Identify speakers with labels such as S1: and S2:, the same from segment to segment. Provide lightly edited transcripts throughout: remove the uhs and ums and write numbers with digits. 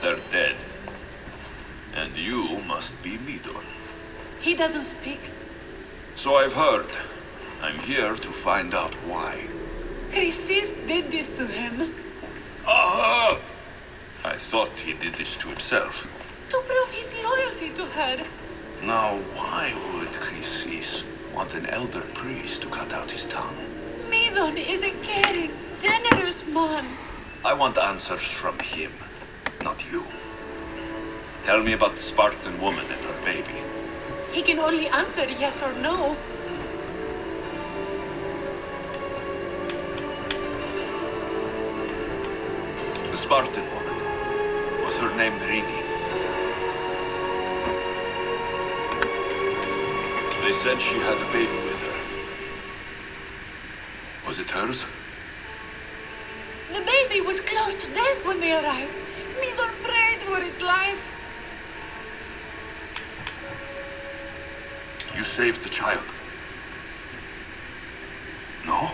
S1: they're dead. And you must be Midon.
S2: He doesn't speak.
S1: So I've heard. I'm here to find out why.
S2: Chrysis did this to him.
S1: Aha! I thought he did this to himself.
S2: To prove his loyalty to her.
S1: Now, why would Chrysis want an elder priest to cut out his tongue?
S2: Midon is a caring, generous man.
S1: I want answers from him, not you. Tell me about the Spartan woman and her baby.
S2: He can only answer yes or no.
S1: The Spartan woman. Was her name Rini? They said she had a baby with her. Was it hers?
S2: The baby was close to death when they arrived. Midon prayed for its life.
S1: You saved the child. No?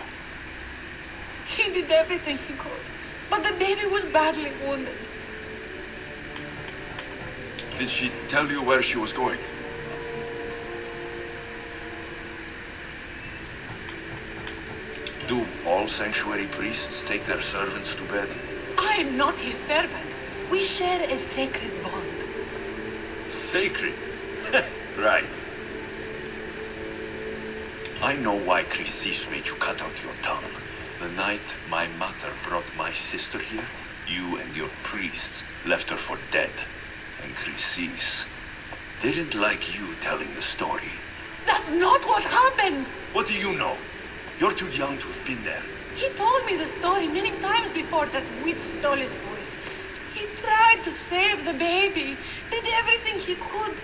S2: He did everything he could, but the baby was badly wounded.
S1: Did she tell you where she was going? Do all sanctuary priests take their servants to bed?
S2: I am not his servant. We share a sacred bond.
S1: Sacred? Right. I know why Chrysis made you cut out your tongue. The night my mother brought my sister here, you and your priests left her for dead. And Chrysis didn't like you telling the story.
S2: That's not what happened!
S1: What do you know? You're too young to have been there.
S2: He told me the story many times before that witch stole his voice. He tried to save the baby, did everything he could.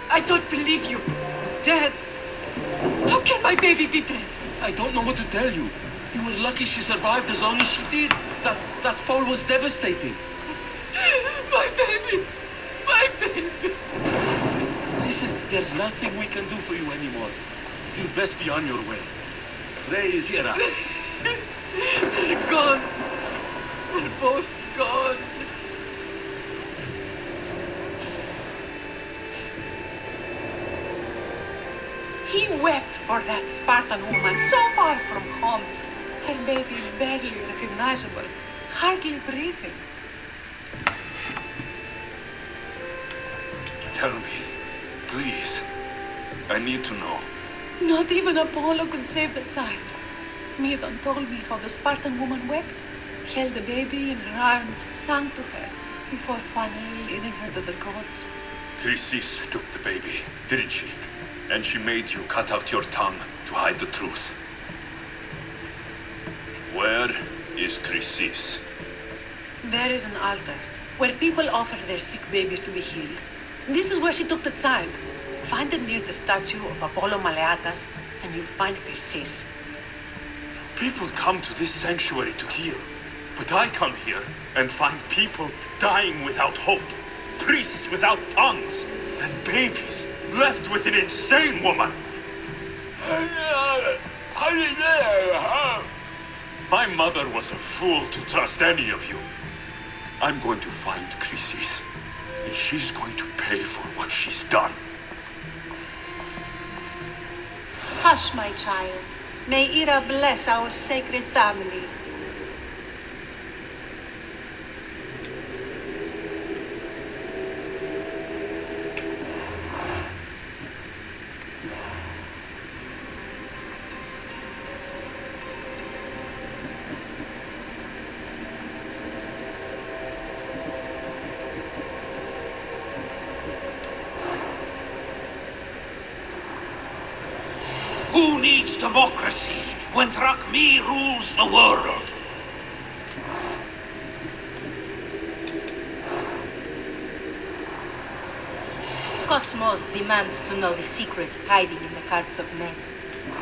S2: I don't believe you. Dead. How can my baby be dead?
S3: I don't know what to tell you. You were lucky she survived as long as she did. That fall was devastating.
S2: My baby! My baby!
S3: Listen, there's nothing we can do for you anymore. You'd best be on your way. Ray is here.
S2: They're gone. They're both gone. He wept for that Spartan woman so far from home. Her baby barely recognizable, hardly breathing.
S1: Tell me, please. I need to know.
S2: Not even Apollo could save the child. Midon told me how the Spartan woman wept, held the baby in her arms, sang to her, before finally leading her to the gods.
S1: Chrysis took the baby, didn't she? And she made you cut out your tongue to hide the truth. Where is Chrysis?
S2: There is an altar where people offer their sick babies to be healed. This is where she took the child. Find it near the statue of Apollo Maleatas, and you'll find Chrysis.
S1: People come to this sanctuary to heal. But I come here and find people dying without hope. Priests without tongues. And babies left with an insane woman. My mother was a fool to trust any of you. I'm going to find Chrysis, and she's going to pay for what she's done.
S4: Hush, my child. May Ira bless our sacred family.
S5: Who needs democracy when Thrakmi rules the world?
S6: Cosmos demands to know the secrets hiding in the hearts of men,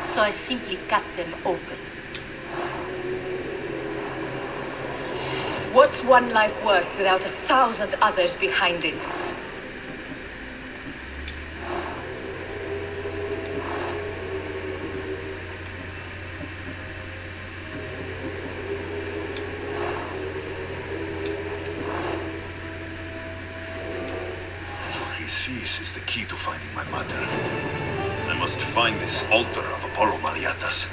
S6: so I simply cut them open.
S2: What's one life worth without 1,000 others behind it?
S1: Chrysis is the key to finding my mother. I must find this altar of Apollo Maliatas.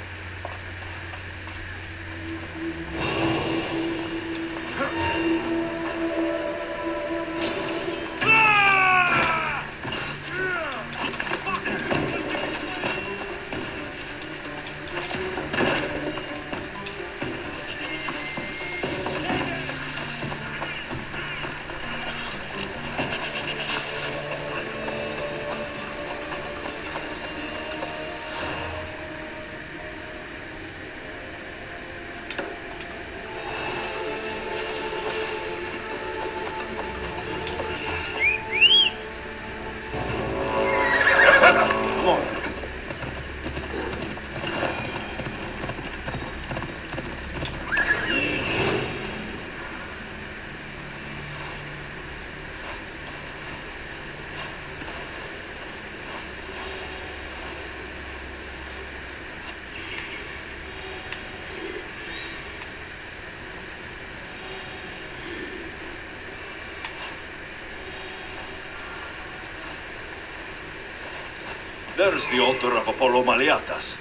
S1: There's the altar of Apollo Maliatas.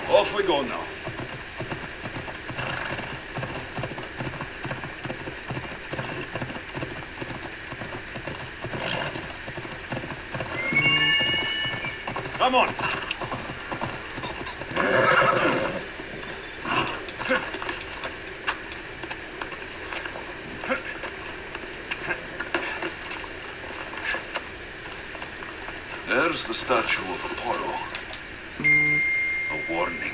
S1: Off we go now. Come on. There's the statue of Apollo. A warning.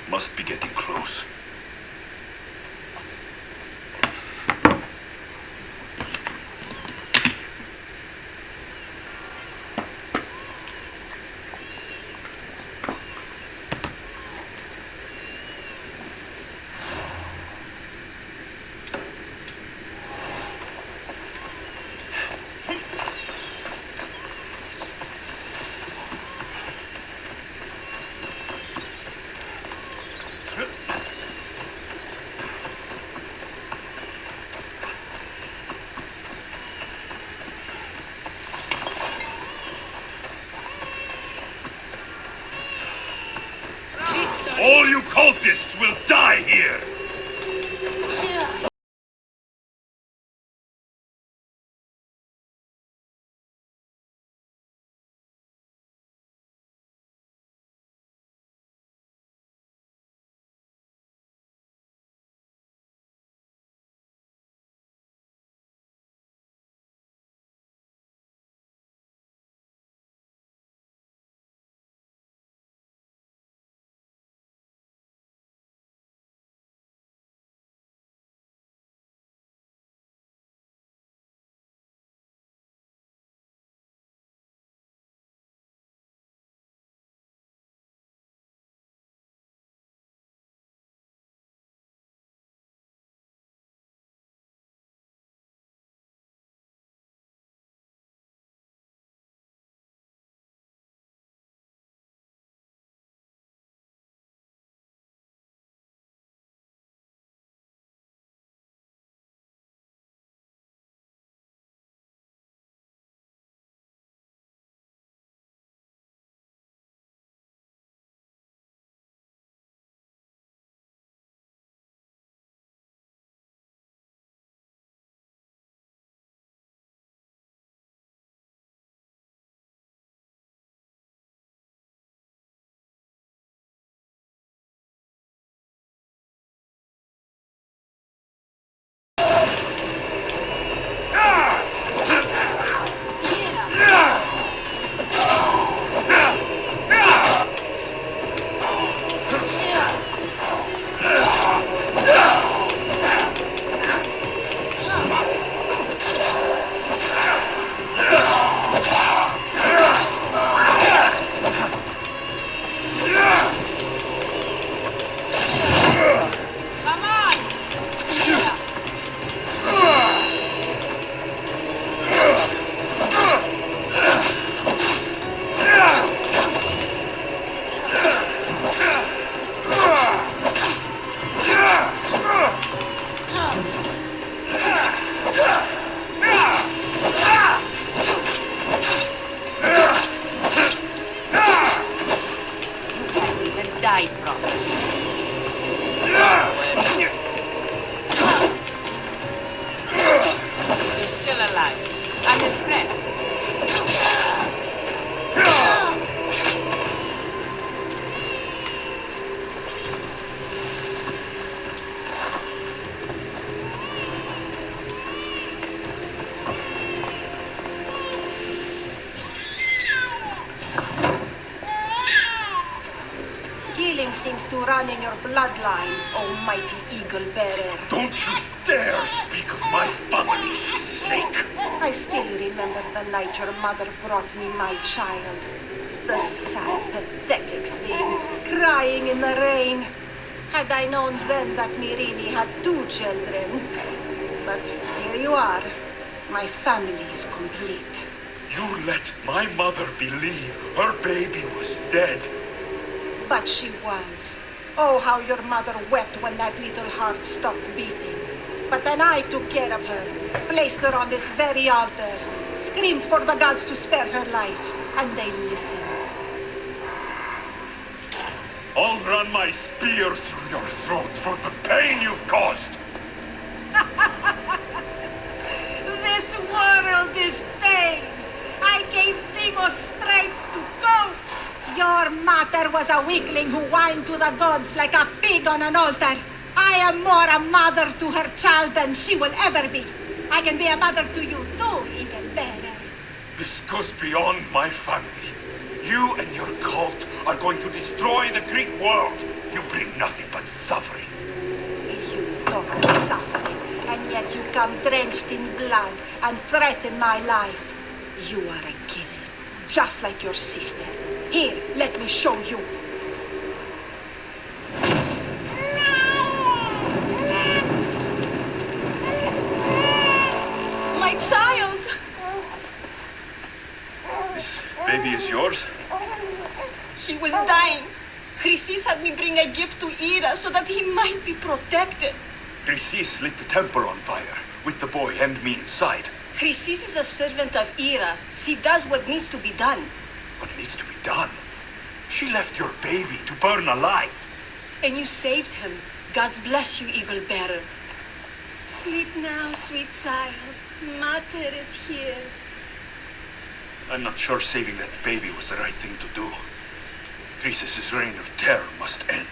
S1: Must be getting close. All you cultists will die here!
S6: died properly. He's still alive. I'm impressed.
S4: Healing seems to run in your bloodline, almighty eagle bearer.
S1: Don't you dare speak of my family, snake!
S4: I still remember the night your mother brought me my child. The sad, pathetic thing, crying in the rain. Had I known then that Mirini had 2 children. But here you are. My family is complete.
S1: You let my mother believe her baby was dead.
S4: But she was. Oh, how your mother wept when that little heart stopped beating. But then I took care of her, placed her on this very altar, screamed for the gods to spare her life, and they listened.
S1: I'll run my spear through your throat for the pain you've caused.
S4: This world is pain. I gave Themos strength to go. Your mother was a weakling who whined to the gods like a pig on an altar. I am more a mother to her child than she will ever be. I can be a mother to you too, Eagle Bearer.
S1: This goes beyond my family. You and your cult are going to destroy the Greek world. You bring nothing but suffering.
S4: You talk of suffering, and yet you come drenched in blood and threaten my life. You are a killer, just like your sister. Here, let me show you. My child!
S1: This baby is yours?
S2: She was dying. Chrysis had me bring a gift to Ira so that he might be protected.
S1: Chrysis lit the temple on fire, with the boy and me inside.
S2: Chrysis is a servant of Ira. She does what needs to be done.
S1: What needs to be done? She left your baby to burn alive.
S2: And you saved him. God's bless you, Eagle Bearer. Sleep now, sweet child. Mater is here.
S1: I'm not sure saving that baby was the right thing to do. Chrysis' reign of terror must end.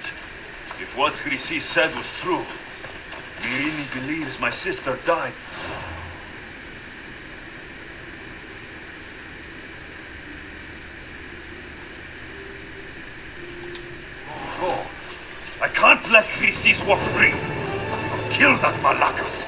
S1: If what Chrysis said was true, Mirini believes my sister died. No, I can't let Chrysis walk free. I'll kill that Malakas.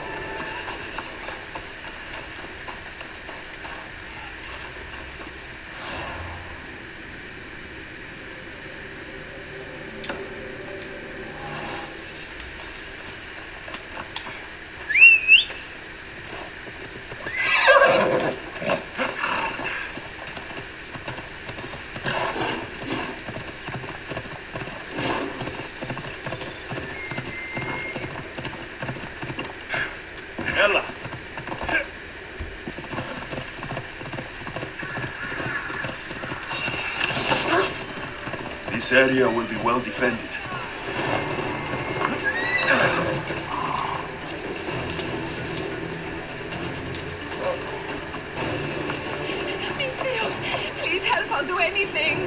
S1: Ella! This area will be well defended.
S2: Misteos, please help. I'll do anything.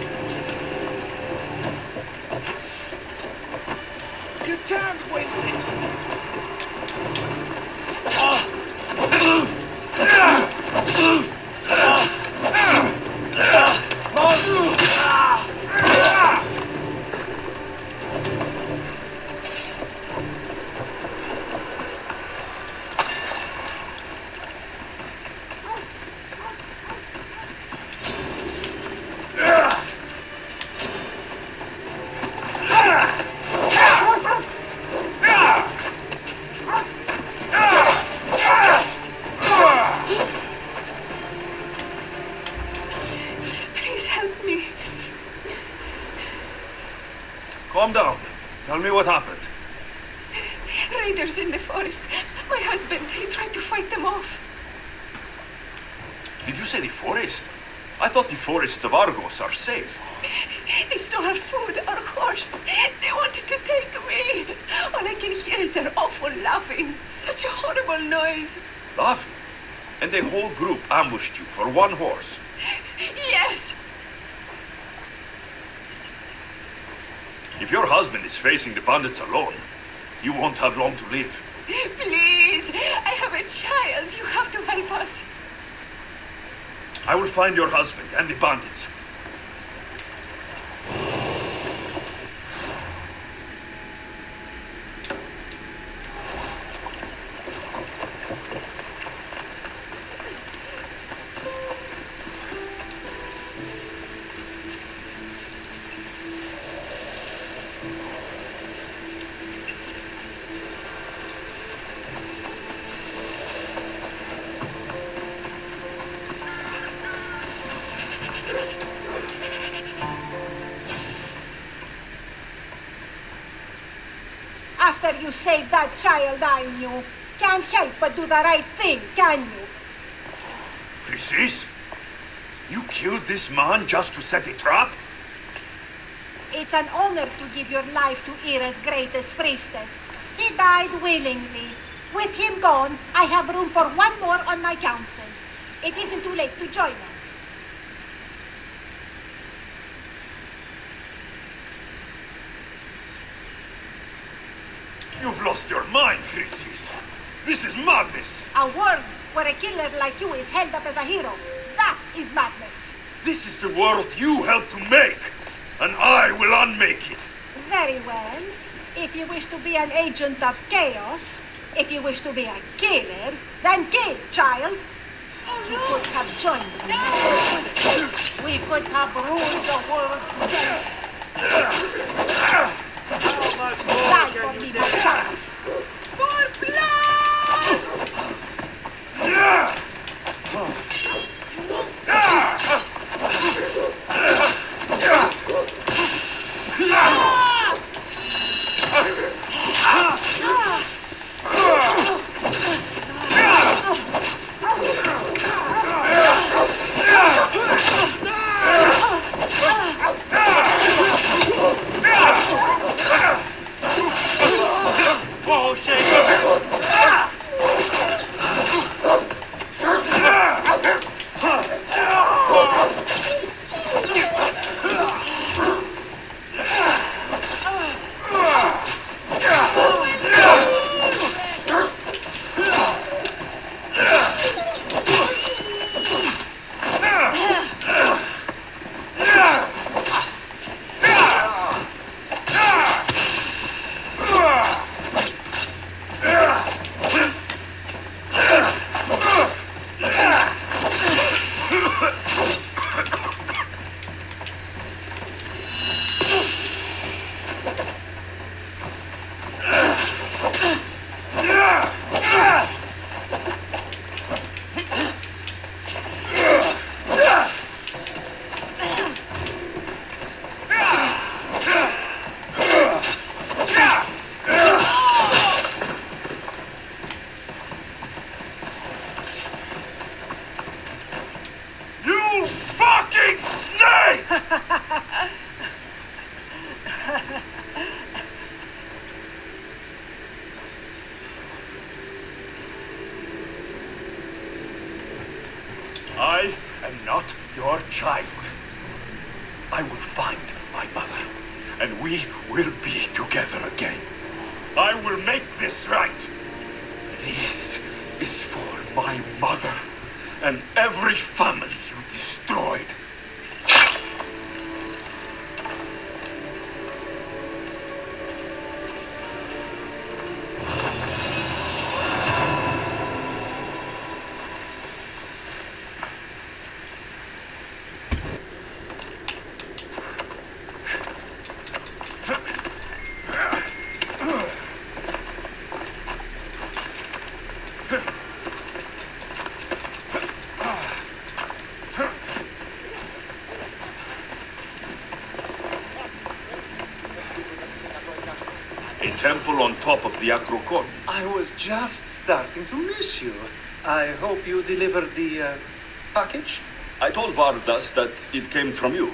S3: You can't win this!
S2: Please help me.
S1: Calm down. Tell me what happened.
S2: Raiders in the forest. My husband, he tried to fight them off.
S1: Did you say the forest? I thought the forests of Argos are safe.
S2: They stole our food, our horse. all laughing. Such a horrible noise.
S1: Laughing? And the whole group ambushed you for one horse.
S2: Yes.
S1: If your husband is facing the bandits alone, you won't have long to live.
S2: Please, I have a child. You have to help us.
S1: I will find your husband and the bandits.
S4: After you saved that child I knew, can't help but do the right thing, can you?
S1: Chrysis? You killed this man just to set a trap?
S4: It's an honor to give your life to Era's greatest priestess. He died willingly. With him gone, I have room for one more on my council. It isn't too late to join us.
S1: You've lost your mind, Chrysis. This is madness.
S4: A world where a killer like you is held up as a hero. That is madness.
S1: This is the world you helped to make, and I will unmake it.
S4: Very well. If you wish to be an agent of chaos, if you wish to be a killer, then kill, child. You could have joined me. We could have ruled the world together.
S3: How much more
S4: Die
S3: can
S4: for
S3: you
S4: me,
S3: take?
S4: my child.
S2: For blood!
S3: Oh, shake
S1: I am not your child. I will find my mother, and we will be together again. I will make this right. This is for my mother and every family you destroyed. Temple on top of the Acrocorum.
S7: I was just starting to miss you. I hope you delivered the package?
S1: I told Vardas that it came from you.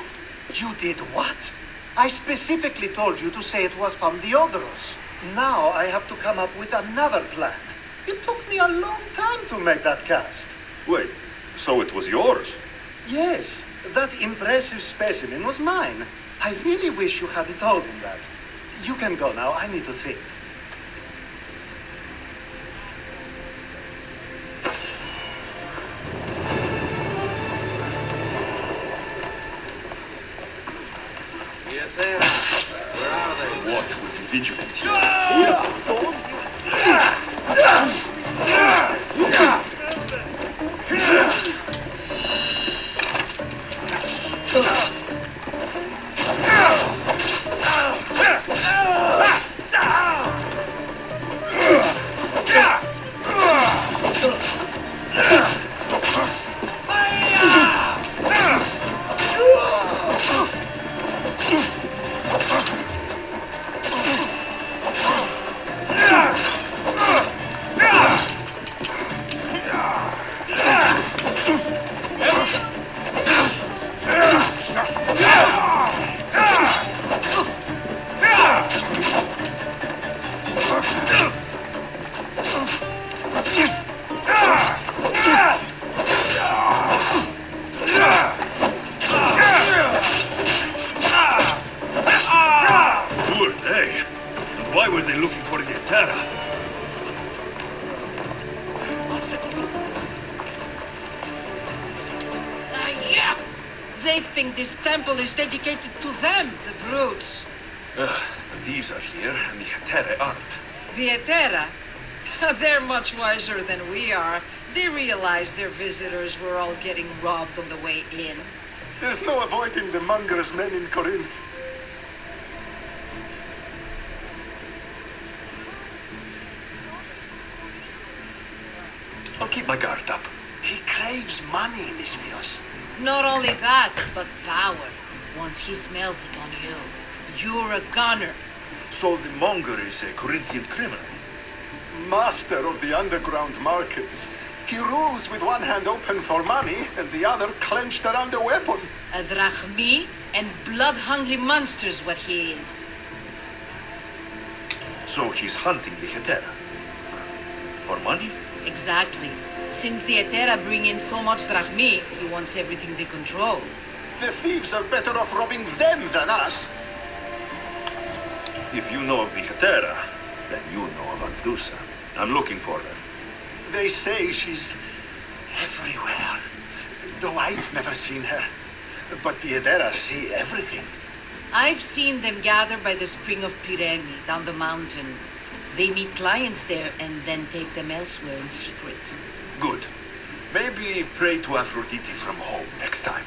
S7: You did what? I specifically told you to say it was from Diodorus. Now I have to come up with another plan. It took me a long time to make that cast.
S1: Wait, so it was yours?
S7: Yes, that impressive specimen was mine. I really wish you hadn't told him that. You can go now. I need to think.
S3: Where are they?
S1: Watch will be vigilant here.
S8: They think this temple is dedicated to them, the brutes.
S1: These are here, and the Hetera aren't.
S8: The Hetera? They're much wiser than we are. They realized their visitors were all getting robbed on the way in.
S7: There's no avoiding the monger's men in Corinth.
S1: I'll keep my guard up.
S7: He craves money, Alexios.
S8: Not only that, but power. Once he smells it on you, you're a gunner.
S1: So the monger is a Corinthian criminal?
S7: Master of the underground markets. He rules with one hand open for money and the other clenched around a weapon.
S8: A drachmi and blood-hungry monster's what he is.
S1: So he's hunting the Hetera? For money?
S8: Exactly. Since the Hetera bring in so much drachmi, he wants everything they control.
S7: The thieves are better off robbing them than us.
S1: If you know of the Hetera, then you know of Anthusa. I'm looking for her.
S7: They say she's everywhere, though I've never seen her. But the Hetera see everything.
S8: I've seen them gather by the spring of Pyrene, down the mountain. They meet clients there and then take them elsewhere in secret.
S1: Good. Maybe pray to Aphrodite from home next time.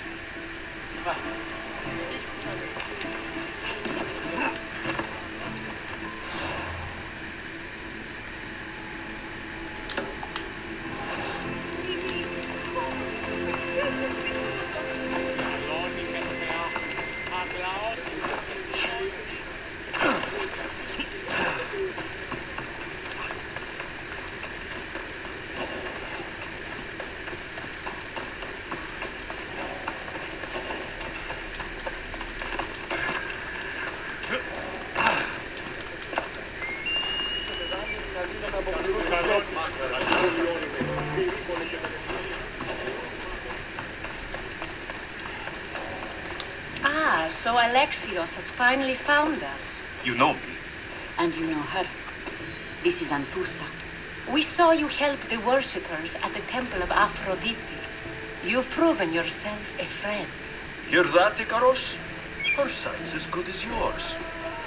S6: So Alexios has finally found us.
S1: You know me.
S9: And you know her. This is Anthusa.
S6: We saw you help the worshippers at the temple of Aphrodite. You've proven yourself a friend.
S1: Hear that, Ikaros? Her sight's as good as yours.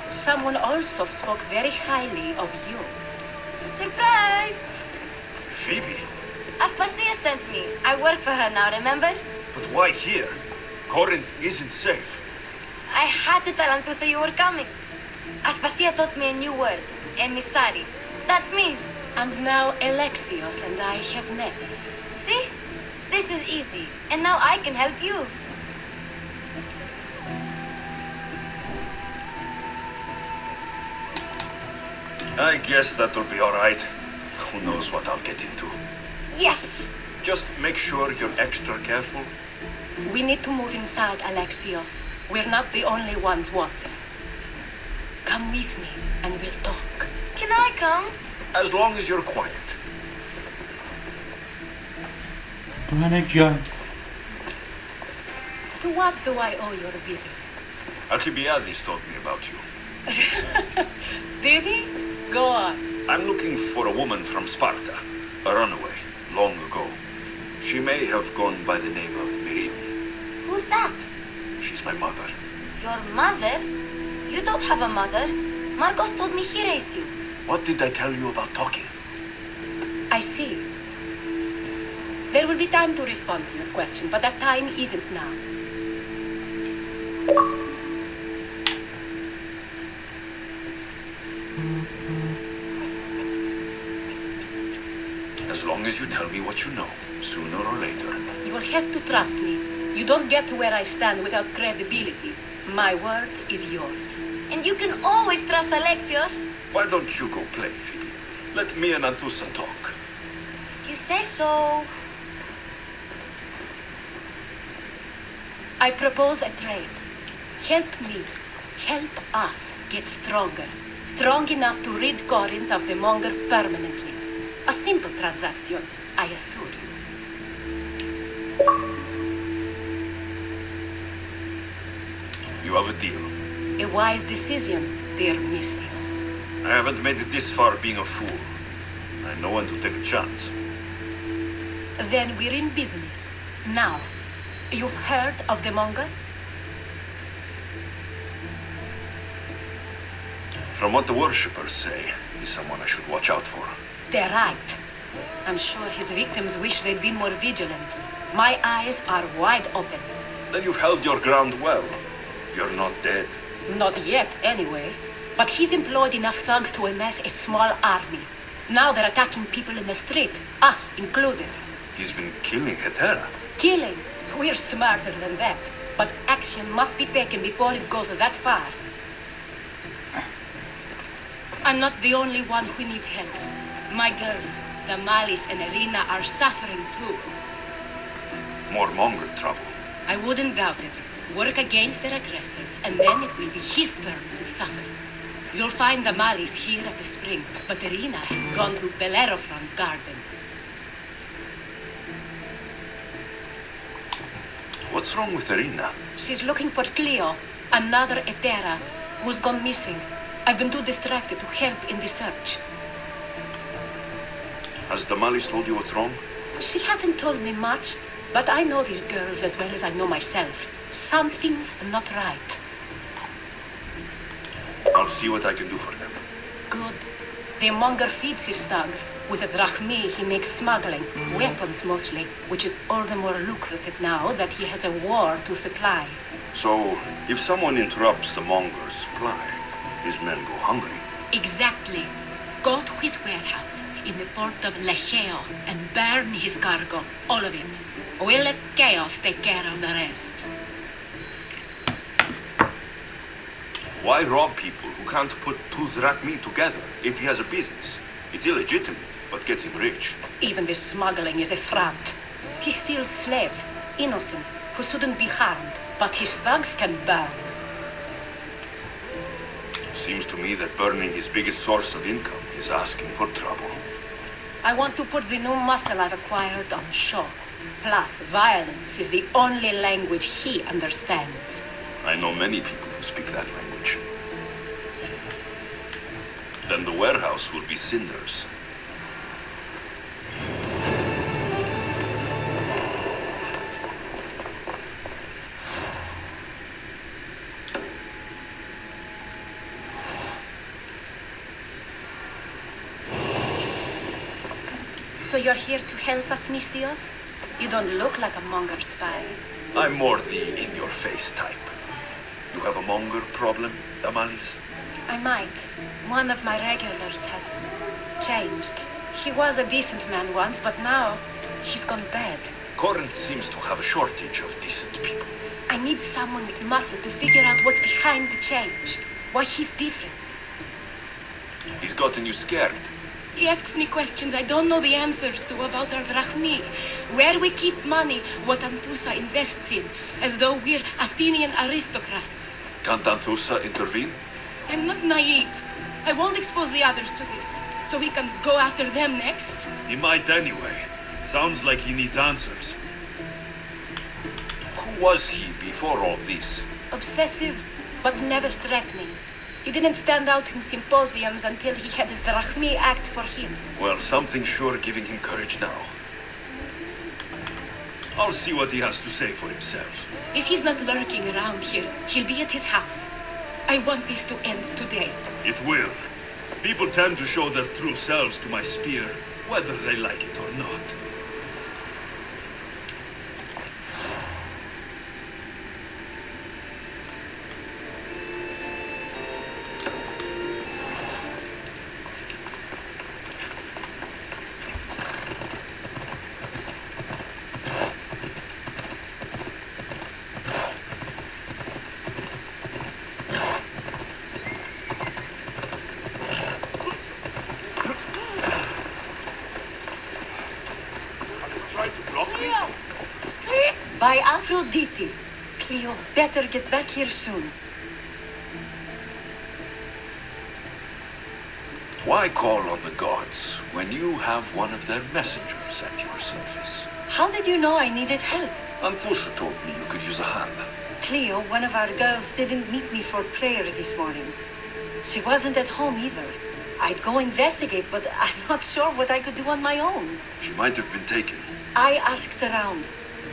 S6: Someone also spoke very highly of you.
S10: Surprise!
S1: Phoebe?
S10: Aspasia sent me. I work for her now, remember?
S1: But why here? Corinth isn't safe.
S10: I had to tell Anthusa you were coming. Aspasia taught me a new word, emissary. That's me.
S6: And now Alexios and I have met.
S10: See? This is easy. And now I can help you.
S1: I guess that'll be all right. Who knows what I'll get into.
S10: Yes!
S1: Just make sure you're extra careful.
S6: We need to move inside, Alexios. We're not the only ones, Watson. Come with me, and we'll talk.
S10: Can I come?
S1: As long as you're quiet.
S11: Manager.
S6: To what do I owe your visit?
S1: Alcibiades told me about you.
S6: Did he? Go on.
S1: I'm looking for a woman from Sparta, a runaway, long ago. She may have gone by the name of Myrine.
S10: Who's that?
S1: She's my mother.
S10: Your mother? You don't have a mother. Marcos told me he raised you.
S1: What did I tell you about talking?
S6: I see. There will be time to respond to your question, but that time isn't now.
S1: As long as you tell me what you know, sooner or later.
S6: You'll have to trust me. You don't get to where I stand without credibility. My word is yours.
S10: And you can always trust Alexios.
S1: Why don't you go play, Phoebe? Let me and Anthusa talk.
S10: If you say so.
S6: I propose a trade. Help me. Help us get stronger. Strong enough to rid Corinth of the monger permanently. A simple transaction, I assure you.
S1: You have a deal.
S6: A wise decision, dear Mystios.
S1: I haven't made it this far being a fool. I know when to take a chance.
S6: Then we're in business. Now, you've heard of the monger?
S1: From what the worshippers say, he's someone I should watch out for.
S6: They're right. I'm sure his victims wish they'd been more vigilant. My eyes are wide open.
S1: Then you've held your ground well. You're not dead.
S6: Not yet, anyway. But he's employed enough thugs to amass a small army. Now they're attacking people in the street, us included.
S1: He's been killing Hetera.
S6: Killing? We're smarter than that. But action must be taken before it goes that far. I'm not the only one who needs help. My girls, Damalis and Irina, are suffering too.
S1: More monger trouble.
S6: I wouldn't doubt it. Work against their aggressors, and then it will be his turn to suffer. You'll find Damalis here at the spring, but Irina has gone to Bellerophon's garden.
S1: What's wrong with Irina?
S6: She's looking for Cleo, another Hetera, who's gone missing. I've been too distracted to help in the search.
S1: Has Damalis told you what's wrong?
S6: She hasn't told me much, but I know these girls as well as I know myself. Something's not right.
S1: I'll see what I can do for them.
S6: Good. The monger feeds his thugs. With the drachmi, he makes smuggling, weapons mostly, which is all the more lucrative now that he has a war to supply.
S1: So, if someone interrupts the monger's supply, his men go hungry.
S6: Exactly. Go to his warehouse in the port of Lecheo and burn his cargo, all of it. We'll let chaos take care of the rest.
S1: Why rob people who can't put two drachmi together if he has a business? It's illegitimate, but gets him rich.
S6: Even the smuggling is a front. He steals slaves, innocents, who shouldn't be harmed, but his thugs can burn.
S1: Seems to me that burning his biggest source of income is asking for trouble.
S6: I want to put the new muscle I've acquired on show. Plus, violence is the only language he understands.
S1: I know many people who speak that language. Then the warehouse will be cinders.
S6: So you're here to help us, Mystios? You don't look like a monger spy.
S1: I'm more the in-your-face type. You have a monger problem, Damalis?
S6: I might. One of my regulars has changed. He was a decent man once, but now he's gone bad.
S1: Corinth seems to have a shortage of decent people.
S6: I need someone with muscle to figure out what's behind the change. Why he's different.
S1: He's gotten you scared.
S6: He asks me questions I don't know the answers to about our drachmi, where we keep money, what Anthusa invests in, as though we're Athenian aristocrats.
S1: Can't Anthusa intervene?
S6: I'm not naive. I won't expose the others to this, so he can go after them next.
S1: He might anyway. Sounds like he needs answers. Who was he before all this?
S6: Obsessive, but never threatening. He didn't stand out in symposiums until he had his drachmi act for him.
S1: Well, something's sure giving him courage now. I'll see what he has to say for himself.
S6: If he's not lurking around here, he'll be at his house. I want this to end today.
S1: It will. People tend to show their true selves to my spear, whether they like it or not.
S9: By Aphrodite, Cleo better get back here soon.
S1: Why call on the gods when you have one of their messengers at your service?
S9: How did you know I needed help?
S1: Anthusa told me you could use a hand.
S9: Cleo, one of our girls, didn't meet me for prayer this morning. She wasn't at home either. I'd go investigate, but I'm not sure what I could do on my own.
S1: She might have been taken.
S9: I asked around.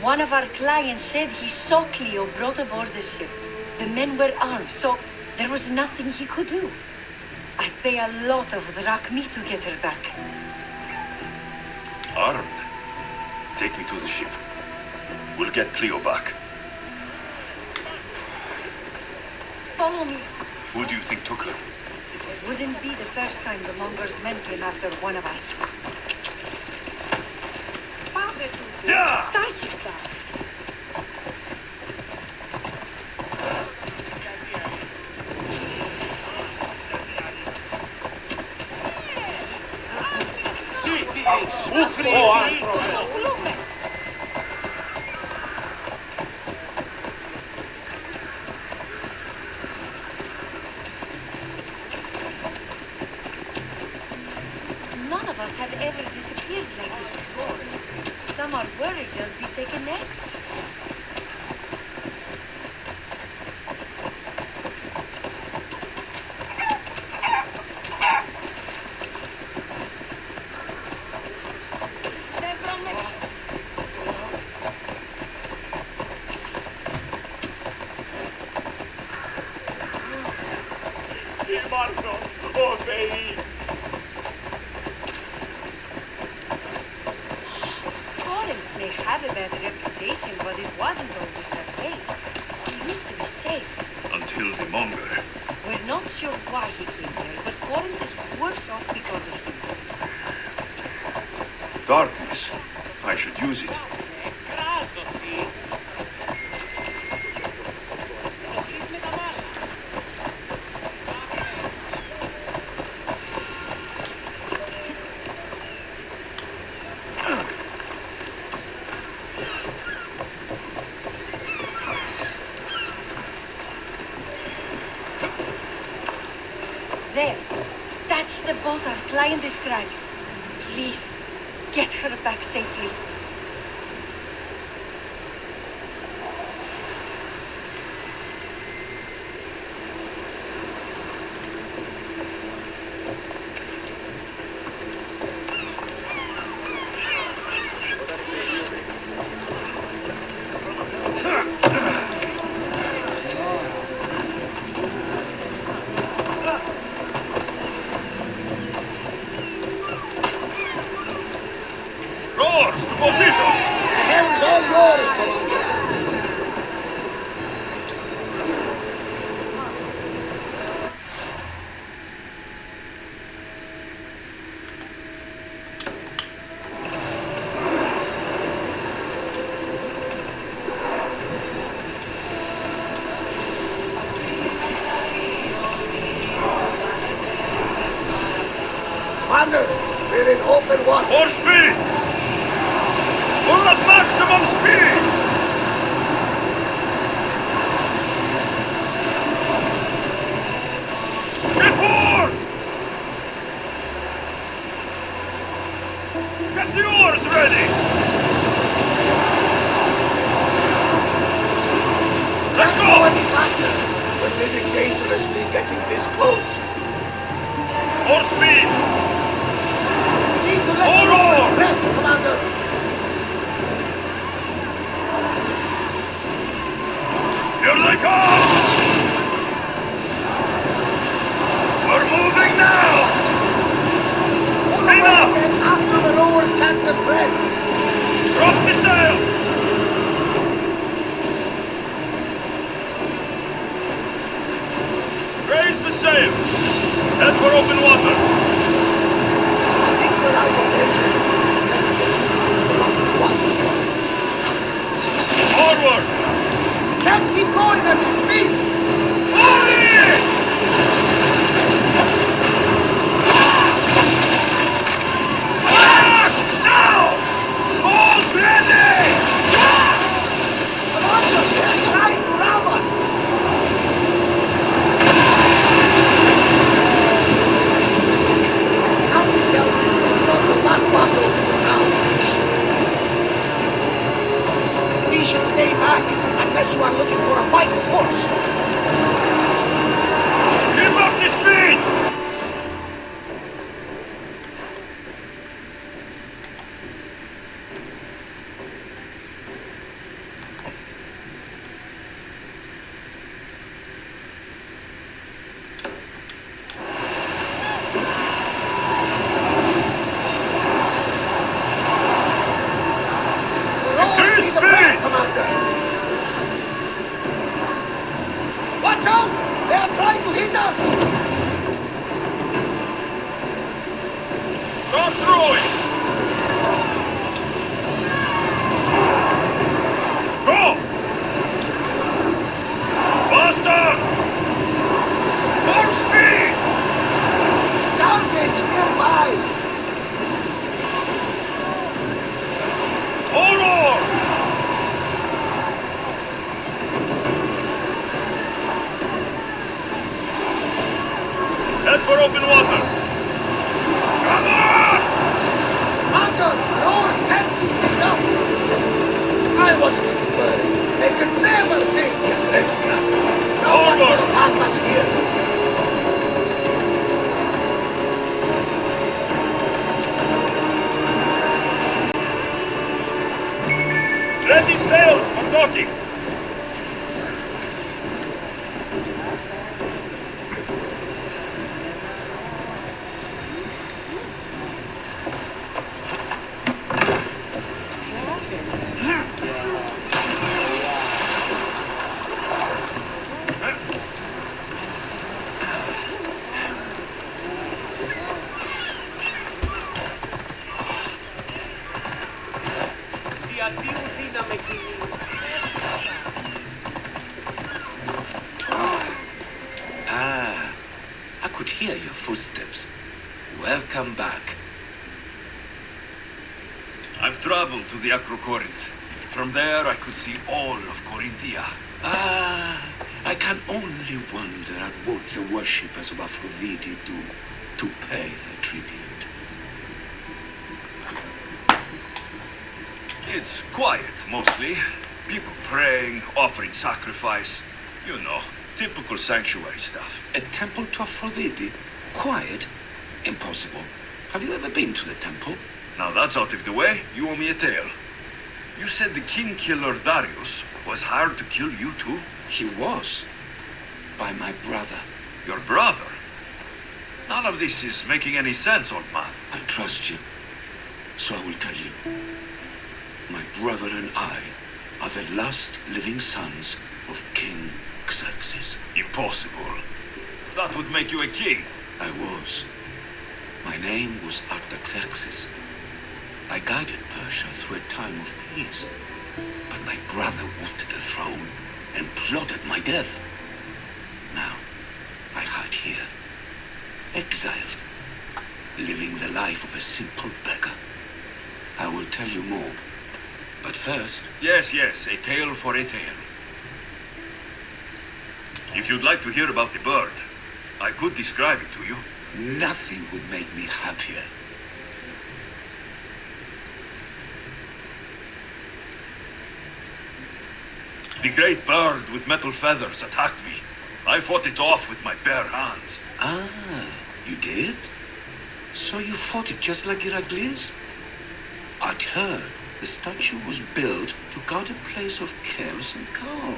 S9: One of our clients said he saw Cleo brought aboard the ship. The men were armed, so there was nothing he could do. I'd pay a lot of drachmi to get her back.
S1: Armed? Take me to the ship. We'll get Cleo back.
S9: Follow me.
S1: Who do you think took her?
S9: It wouldn't be the first time the Mongols' men came after one of us.
S1: Yeah!
S9: None of us have ever disappeared like this before. Some are worried they'll be taken next. Had a bad reputation, but it wasn't always that way. He used to be safe.
S1: Until the Monger.
S9: We're not sure why he came here, but Corinth is worse off because of him.
S1: Darkness. I should use it.
S9: There. That's the boat our client described. Please, get her back safely.
S1: Rowers, to positions!
S12: Hands on yours, Commander! Commander! We're in open water.
S1: More speed! We're at maximum speed! Before! Get the oars ready! Let's go!
S12: Any faster. We're living dangerously getting this close.
S1: More speed!
S12: We need to let
S1: More
S12: the oars
S1: oars!
S12: rest, Commander.
S1: Here they come! We're moving now! Speed up!
S12: Again after the rowers catch the threads.
S1: Drop the sail! Raise the sail! Head for open water!
S12: I think we're out of danger.
S1: Forward!
S12: Can't keep going at this speed.
S1: Now! Hold ready!
S12: Come on, they're trying to ram us. Something tells me it's not the last battle now. We should stay back unless you are looking for a fight, of course.
S1: Keep up the speed! Increase speed!
S12: Commander. Watch out! They are trying to hit us!
S1: Start throwing! Go! Faster! More speed!
S12: Salvage nearby!
S1: All oars! Head for open water! Come on!
S12: Commander, the oars can't keep this up! I wasn't too worried. They could never sink in this trap. No one will attack us here.
S1: Ready sails for docking!
S5: Ah, I could hear your footsteps. Welcome back.
S1: I've traveled to the Acrocorinth. From there I could see all of Corinthia.
S5: Ah, I can only wonder at what the worshippers of Aphrodite do to pay her tribute.
S1: It's quiet, mostly. People praying, offering sacrifice. You know, typical sanctuary stuff.
S5: A temple to Aphrodite? Quiet? Impossible. Have you ever been to the temple?
S1: Now that's out of the way, you owe me a tale. You said the king killer Darius was hired to kill you too?
S5: He was. By my brother.
S1: Your brother? None of this is making any sense, old man.
S5: I trust you. So I will tell you. My brother and I are the last living sons of King Xerxes.
S1: Impossible. That would make you a king.
S5: I was. My name was Artaxerxes. I guided Persia through a time of peace. But my brother wanted the throne and plotted my death. Now, I hide here, exiled, living the life of a simple beggar. I will tell you more. But first...
S1: Yes, a tale for a tale. If you'd like to hear about the bird, I could describe it to you.
S5: Nothing would make me happier.
S1: The great bird with metal feathers attacked me. I fought it off with my bare hands.
S5: Ah, you did? So you fought it just like Heracles? I'd heard the statue was built to guard a place of chaos and calm.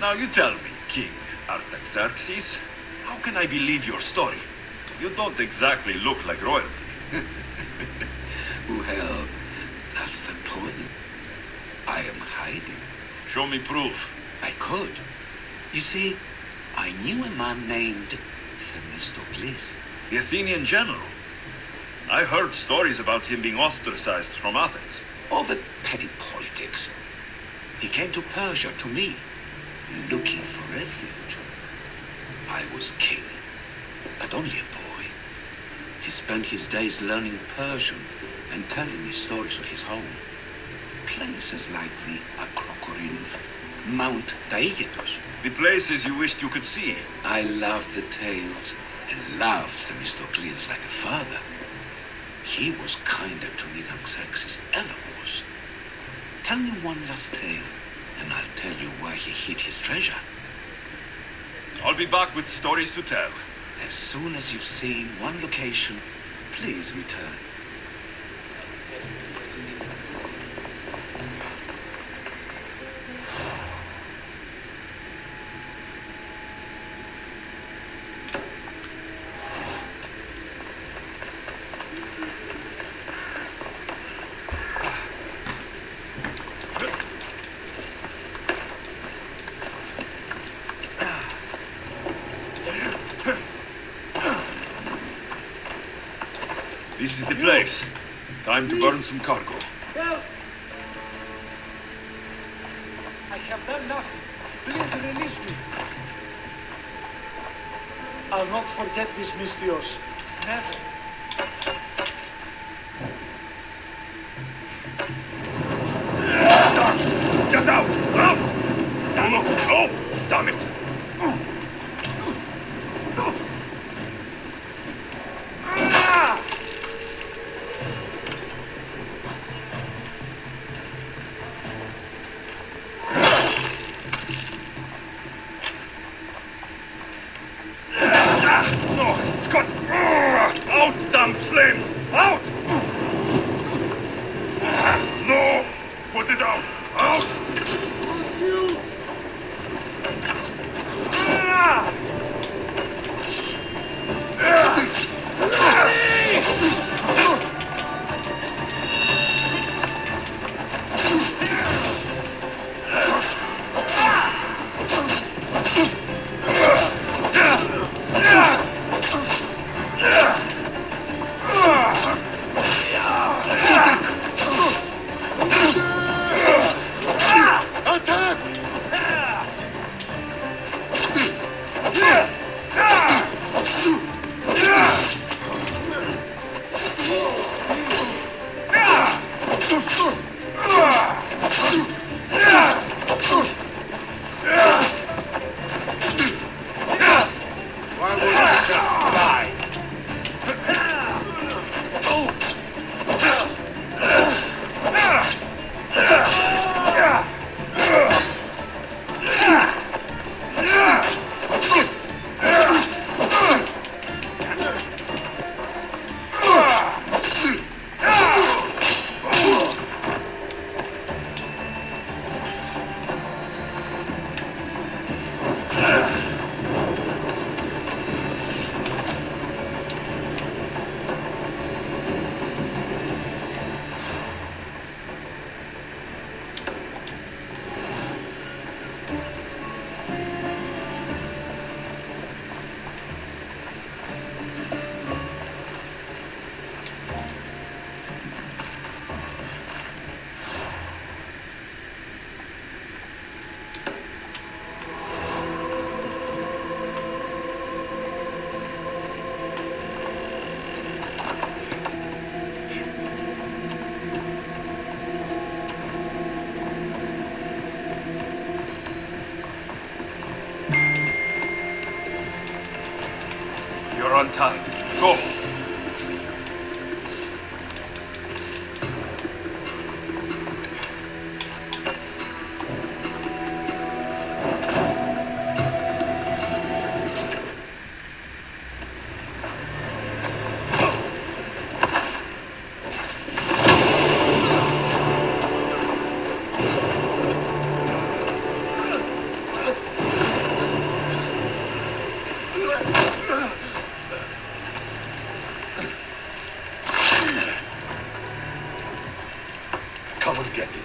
S1: Now you tell me, King Artaxerxes, how can I believe your story? You don't exactly look like royalty.
S5: Well, that's the point. I am hiding.
S1: Show me proof.
S5: I could. You see, I knew a man named Themistocles.
S1: The Athenian general. I heard stories about him being ostracized from Athens.
S5: Over petty politics. He came to Persia to me, looking for refuge. I was king, but only a boy. He spent his days learning Persian and telling me stories of his home. Places like the Acrocorinth, Mount Taygetos.
S1: The places you wished you could see.
S5: I loved the tales and loved Themistocles like a father. He was kinder to me than Xerxes ever was. Tell me one last tale, and I'll tell you why he hid his treasure.
S1: I'll be back with stories to tell.
S5: As soon as you've seen one location, please return.
S1: This is the place. Time to burn some cargo.
S7: Help! I have done nothing. Please release me. I'll not forget this, Mystios. Never.
S1: Get out! Out! No! Damn it! Flames! Out! No! Put it out! Out!
S3: come and get it.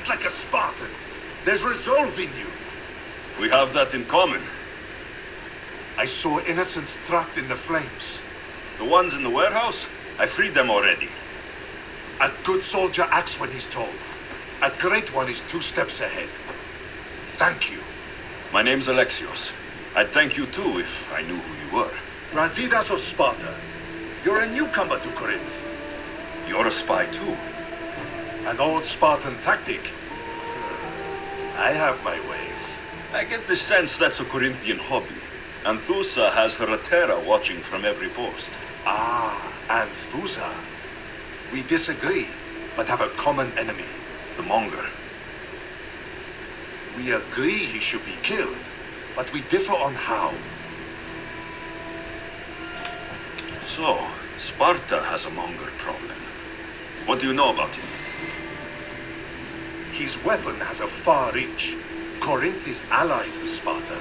S3: Like a Spartan. There's resolve in you.
S1: We have that in common.
S3: I saw innocents trapped in the flames.
S1: The ones in the warehouse? I freed them already.
S3: A good soldier acts when he's told. A great one is 2 steps ahead. Thank you.
S1: My name's Alexios. I'd thank you too if I knew who you were.
S3: Leonidas of Sparta. You're a newcomer to Corinth.
S1: You're a spy too.
S3: An old Spartan tactic. I have my ways.
S1: I get the sense that's a Corinthian hobby. Anthusa has her Atera watching from every post.
S3: Ah, Anthusa. We disagree, but have a common enemy.
S1: The Monger.
S3: We agree he should be killed, but we differ on how.
S1: So, Sparta has a Monger problem. What do you know about him?
S3: His weapon has a far reach. Corinth is allied with Sparta.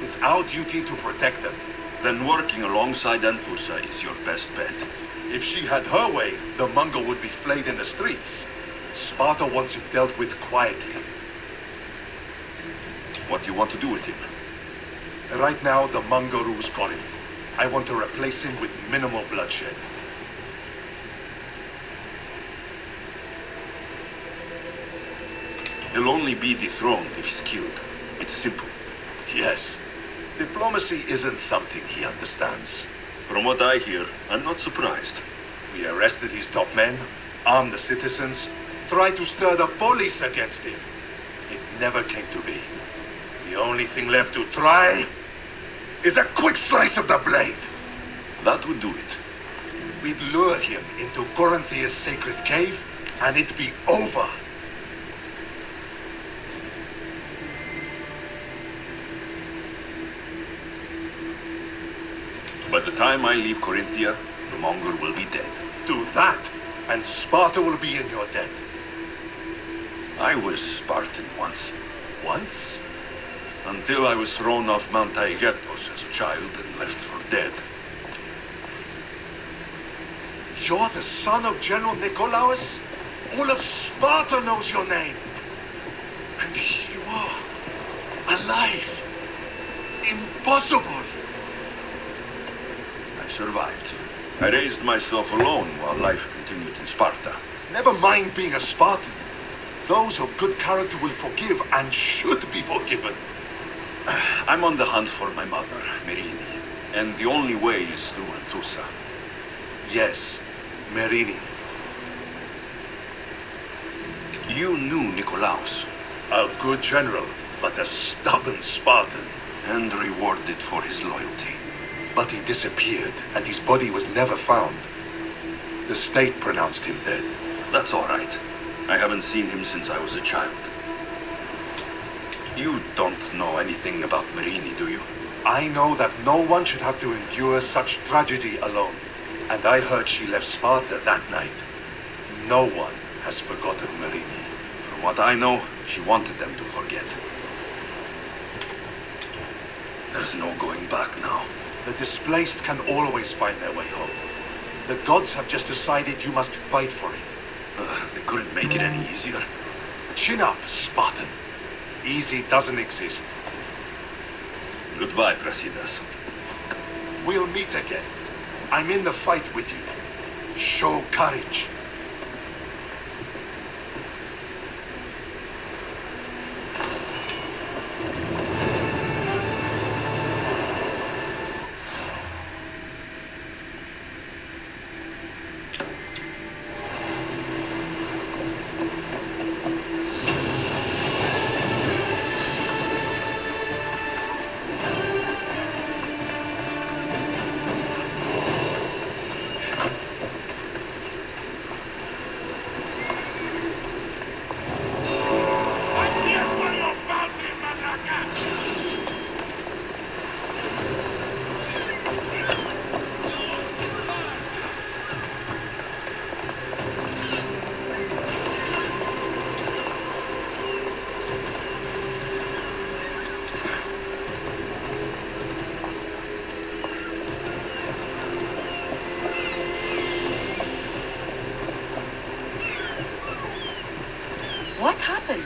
S3: It's our duty to protect them.
S1: Then working alongside Anthusa is your best bet.
S3: If she had her way, the Mongol would be flayed in the streets. Sparta wants him dealt with quietly.
S1: What do you want to do with him?
S3: Right now, the Mongol rules Corinth. I want to replace him with minimal bloodshed.
S1: He'll only be dethroned if he's killed. It's simple.
S3: Yes. Diplomacy isn't something he understands.
S1: From what I hear, I'm not surprised.
S3: We arrested his top men, armed the citizens, tried to stir the police against him. It never came to be. The only thing left to try is a quick slice of the blade.
S1: That would do it.
S3: We'd lure him into Corinthia's sacred cave, and it'd be over.
S1: By the time I leave Corinthia, the Monger will be dead.
S3: Do that, and Sparta will be in your debt.
S1: I was Spartan once.
S3: Once?
S1: Until I was thrown off Mount Taygetos as a child and left for dead.
S3: You're the son of General Nikolaos? All of Sparta knows your name. And here you are, alive. Impossible.
S1: I survived. I raised myself alone while life continued in Sparta.
S3: Never mind being a Spartan. Those of good character will forgive and should be forgiven.
S1: I'm on the hunt for my mother, Merini, and the only way is through Anthusa.
S3: Yes, Merini.
S1: You knew Nikolaos.
S3: A good general, but a stubborn Spartan.
S1: And rewarded for his loyalty.
S3: But he disappeared, and his body was never found. The state pronounced him dead.
S1: That's all right. I haven't seen him since I was a child. You don't know anything about Merini, do you?
S3: I know that no one should have to endure such tragedy alone. And I heard she left Sparta that night. No one has forgotten Merini.
S1: From what I know, she wanted them to forget. There's no going back now.
S3: The displaced can always find their way home. The gods have just decided you must fight for it.
S1: They couldn't make it any easier.
S3: Chin up, Spartan. Easy doesn't exist.
S1: Goodbye, Brasidas.
S3: We'll meet again. I'm in the fight with you. Show courage.
S9: What happened?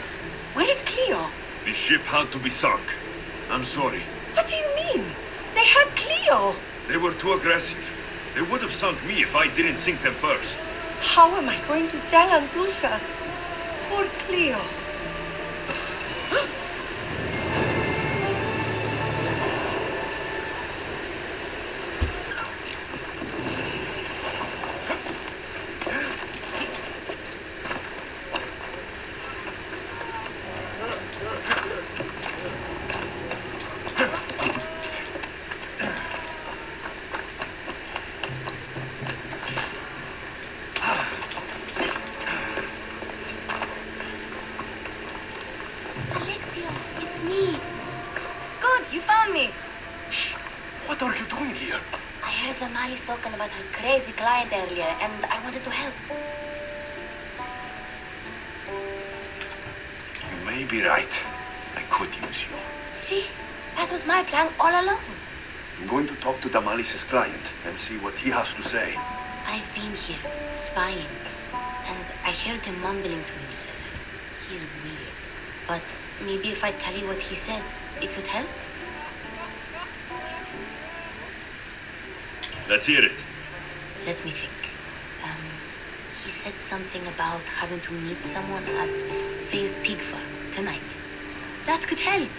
S9: Where is Cleo?
S1: The ship had to be sunk. I'm sorry.
S9: What do you mean? They had Cleo!
S1: They were too aggressive. They would have sunk me if I didn't sink them first.
S9: How am I going to tell Anthusa? Poor Cleo.
S10: Alexios, it's me. Good, you found me.
S1: Shh! What are you doing here?
S10: I heard the Mali's talking about her crazy client earlier, and I wanted to help.
S1: You may be right. I could use you.
S10: See? That was my plan all along.
S1: I'm going to talk to Damalis's client and see what he has to say.
S10: I've been here, spying, and I heard him mumbling to himself. He's weird. But maybe if I tell you what he said, it could help?
S1: Let's hear it.
S10: Let me think. He said something about having to meet someone at Faye's pig farm tonight. That could help.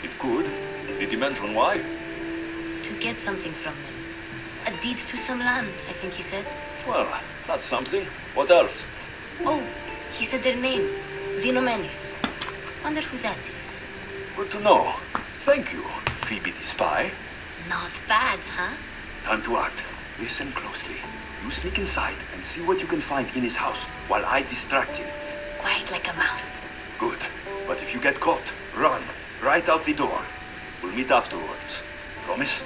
S1: It could. Did he mention why?
S10: To get something from them. A deed to some land, I think he said.
S1: Well, that's something. What else?
S10: Oh, he said their name. Dinomenis. Wonder who that is.
S1: Good to know. Thank you, Phoebe the spy.
S10: Not bad, huh?
S1: Time to act. Listen closely. You sneak inside and see what you can find in his house while I distract him.
S10: Quiet like a mouse.
S1: Good. But if you get caught, run. Right out the door. We'll meet afterwards. Promise?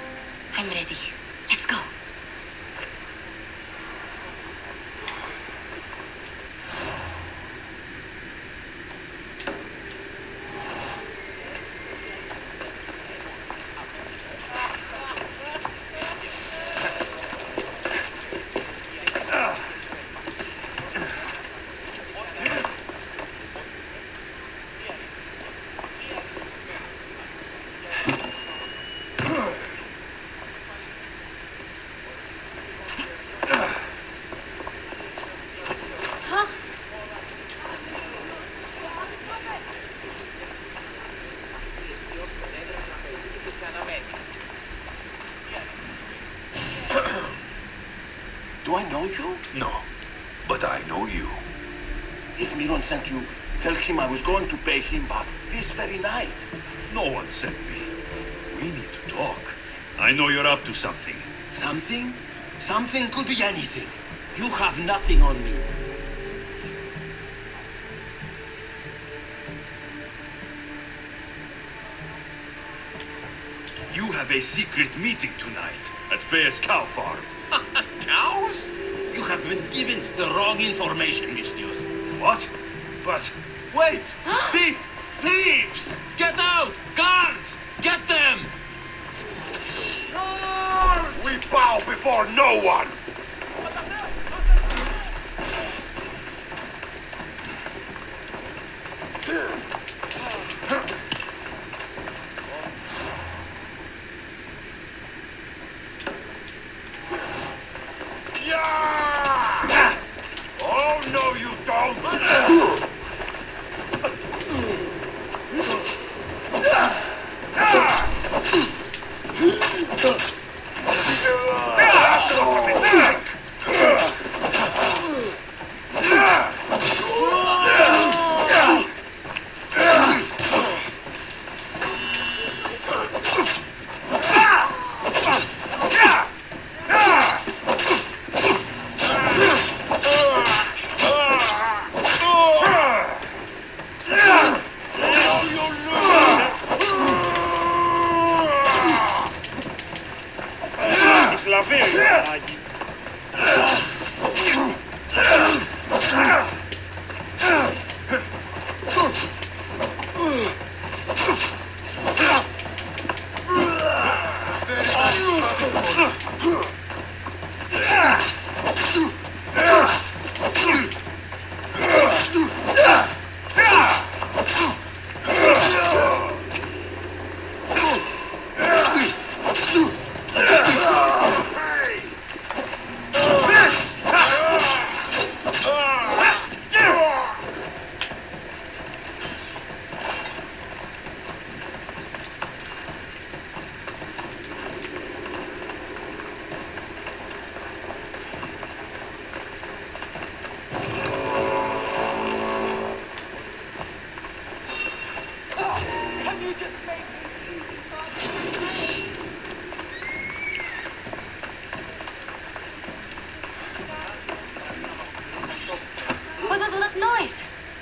S10: I'm ready. Let's go.
S5: Do I know you?
S1: No, but I know you.
S5: If Miron sent you, tell him I was going to pay him back this very night.
S1: No one sent me. We need to talk. I know you're up to something.
S5: Something? Something could be anything. You have nothing on me.
S1: You have a secret meeting tonight at Faye's cow farm.
S5: Cows? You have been given the wrong information, Mistios.
S1: What? But... Wait!
S5: Thief! Thieves! Get out! Guards! Get them!
S3: We bow before no one! Yeah! Oh, no, you don't!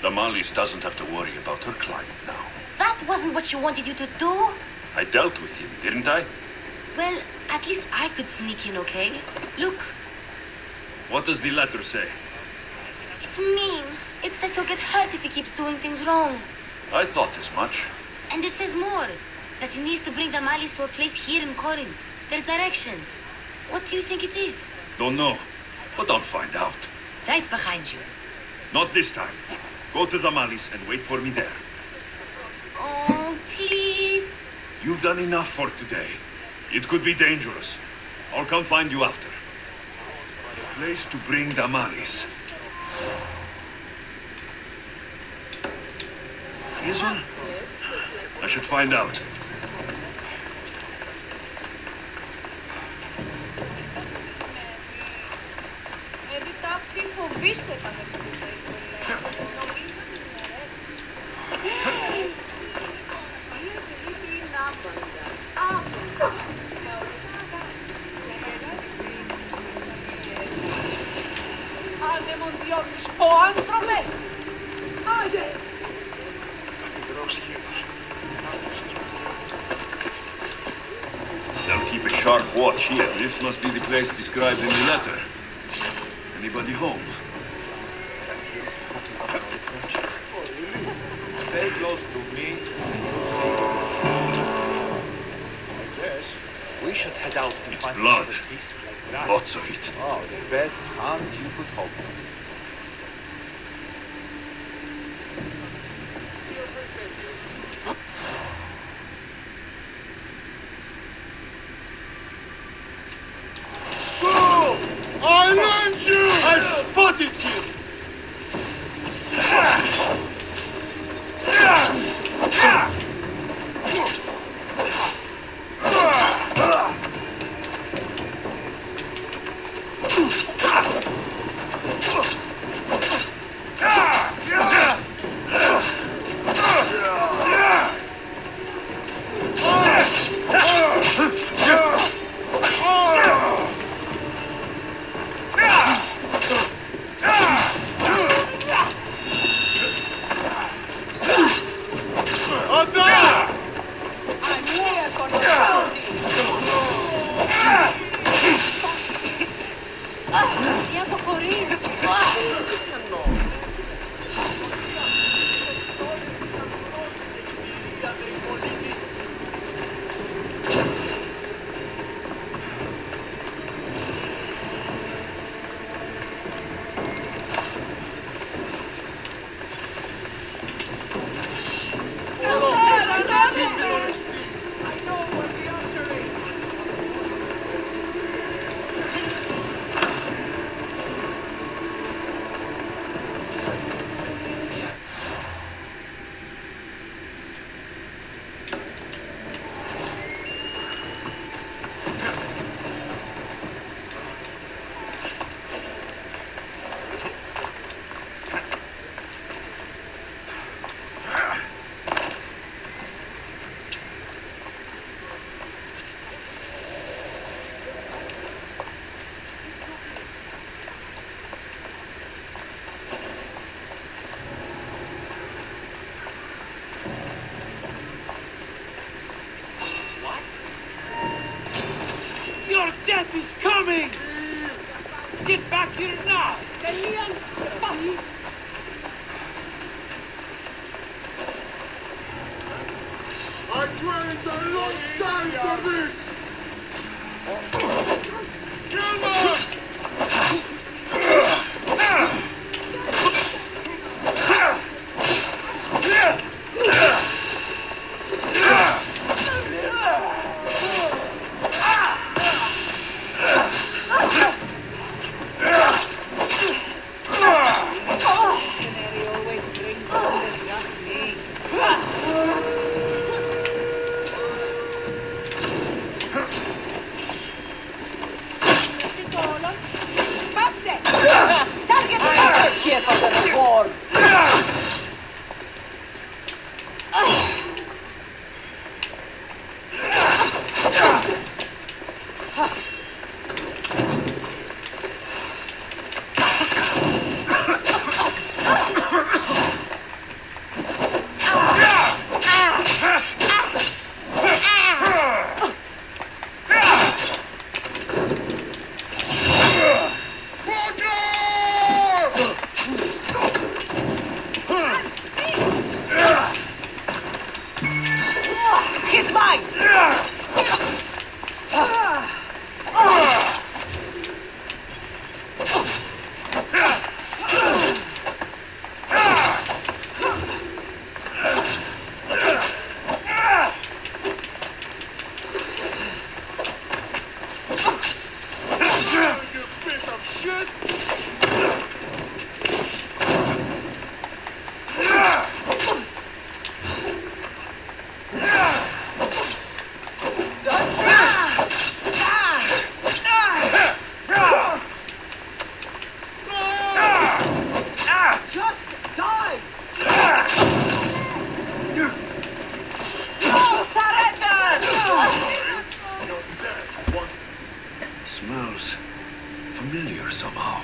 S1: Damalis doesn't have to worry about her client now.
S6: That wasn't what she wanted you to do.
S1: I dealt with him, didn't I?
S6: Well, at least I could sneak in, okay? Look,
S1: What does the letter say?
S6: it's mean. It says he'll get hurt if he keeps doing things wrong.
S1: I thought as much.
S6: And it says more, that he needs to bring the Malis to a place here in Corinth. There's directions. What do you think it is?
S1: Don't know, but I'll find out.
S6: Right behind you.
S1: Not this time. Go to Damalis and wait for me there.
S6: Oh, please.
S1: You've done enough for today. It could be dangerous. I'll come find you after. A place to bring Damalis. Reason? I should find out. They'll keep a sharp watch here. This must be the place described in the letter. Anybody home?
S13: Stay close to me. I guess we should head out to find
S1: blood.
S13: another disc like that.
S1: Lots of it.
S13: Oh, the best hunt you could hope for.
S3: I learned you! I spotted you!
S12: Here now!
S3: I trained a long time for this! Kill them!
S1: Smells familiar somehow.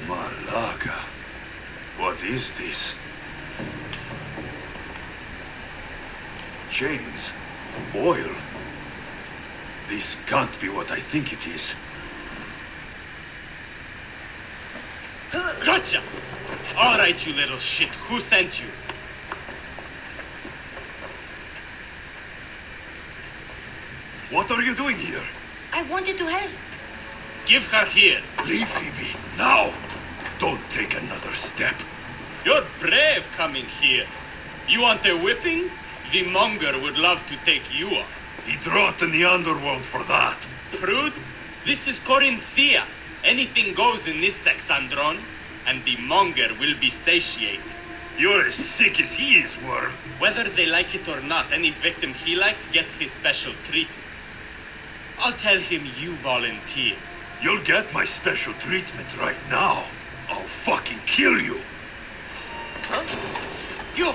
S1: Malaga. What is this? Chains. Oil. This can't be what I think it is.
S14: Gotcha! All right, you little shit. Who sent you?
S1: What are you doing here?
S6: I wanted to help.
S14: Give her here.
S1: Leave Phoebe, now! Don't take another step.
S14: You're brave coming here. You want a whipping? The monger would love to take you on.
S1: He'd rot in the underworld for that.
S14: Prude, this is Corinthia. Anything goes in this Kassandra, and the monger will be satiated.
S1: You're as sick as he is, Worm.
S14: Whether they like it or not, any victim he likes gets his special treatment. I'll tell him you volunteer.
S1: You'll get my special treatment right now. I'll fucking kill you.
S14: Huh? You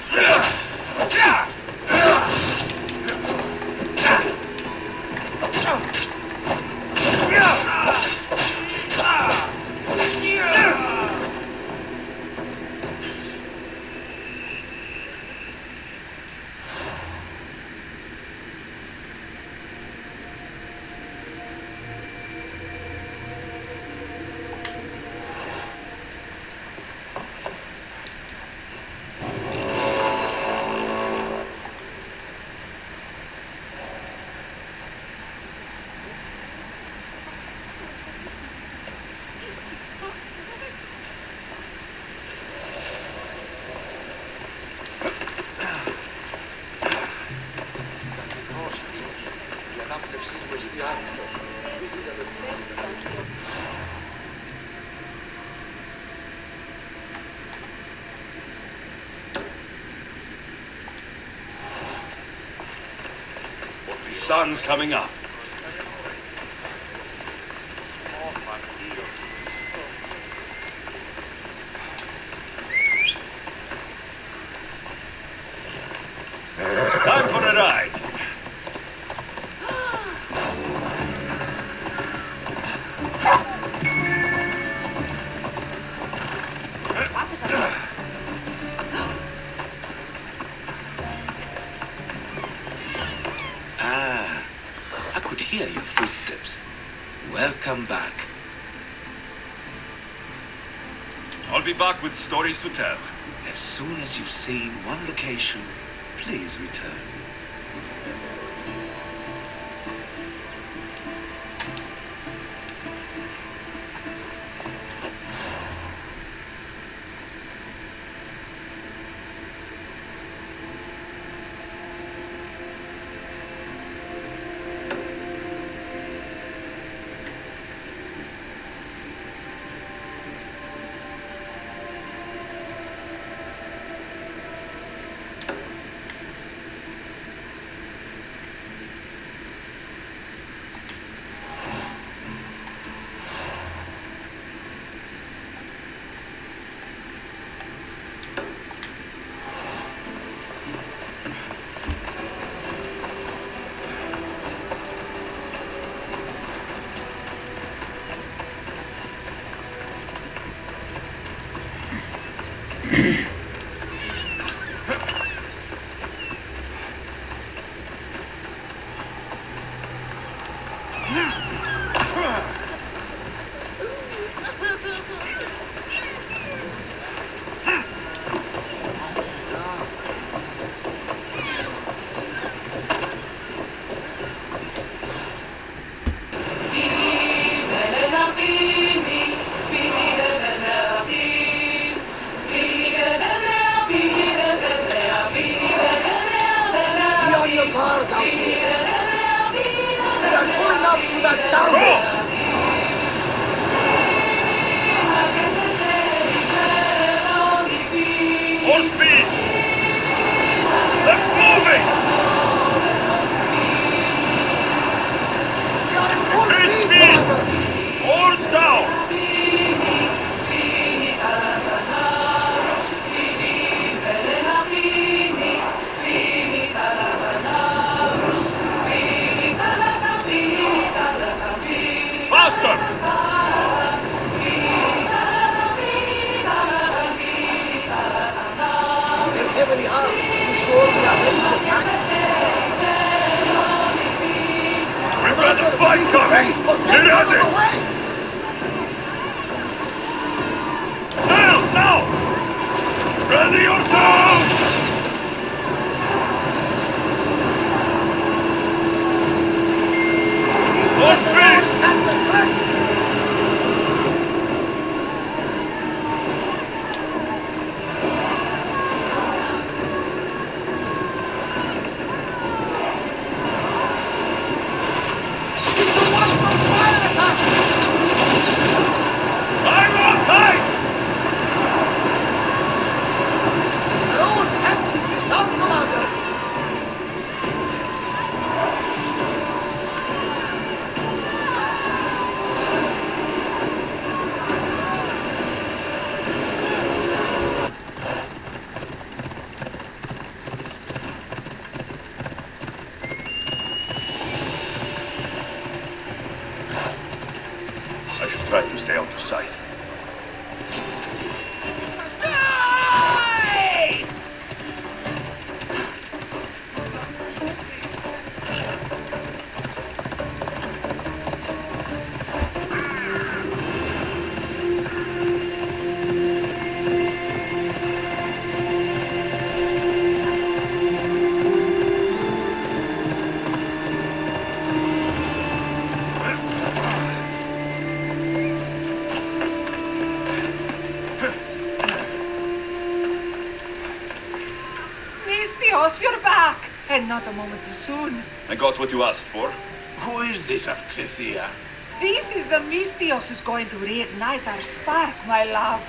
S1: The sun's coming up. Time for a ride.
S5: Welcome back.
S1: I'll be back with stories to tell.
S5: As soon as you've seen one location, please return.
S1: Try to stay out of sight.
S15: You're back! And not a moment too soon.
S1: I got what you asked for.
S12: Who is this Athexia?
S15: This is the Mystios who's going to reignite our spark, my love.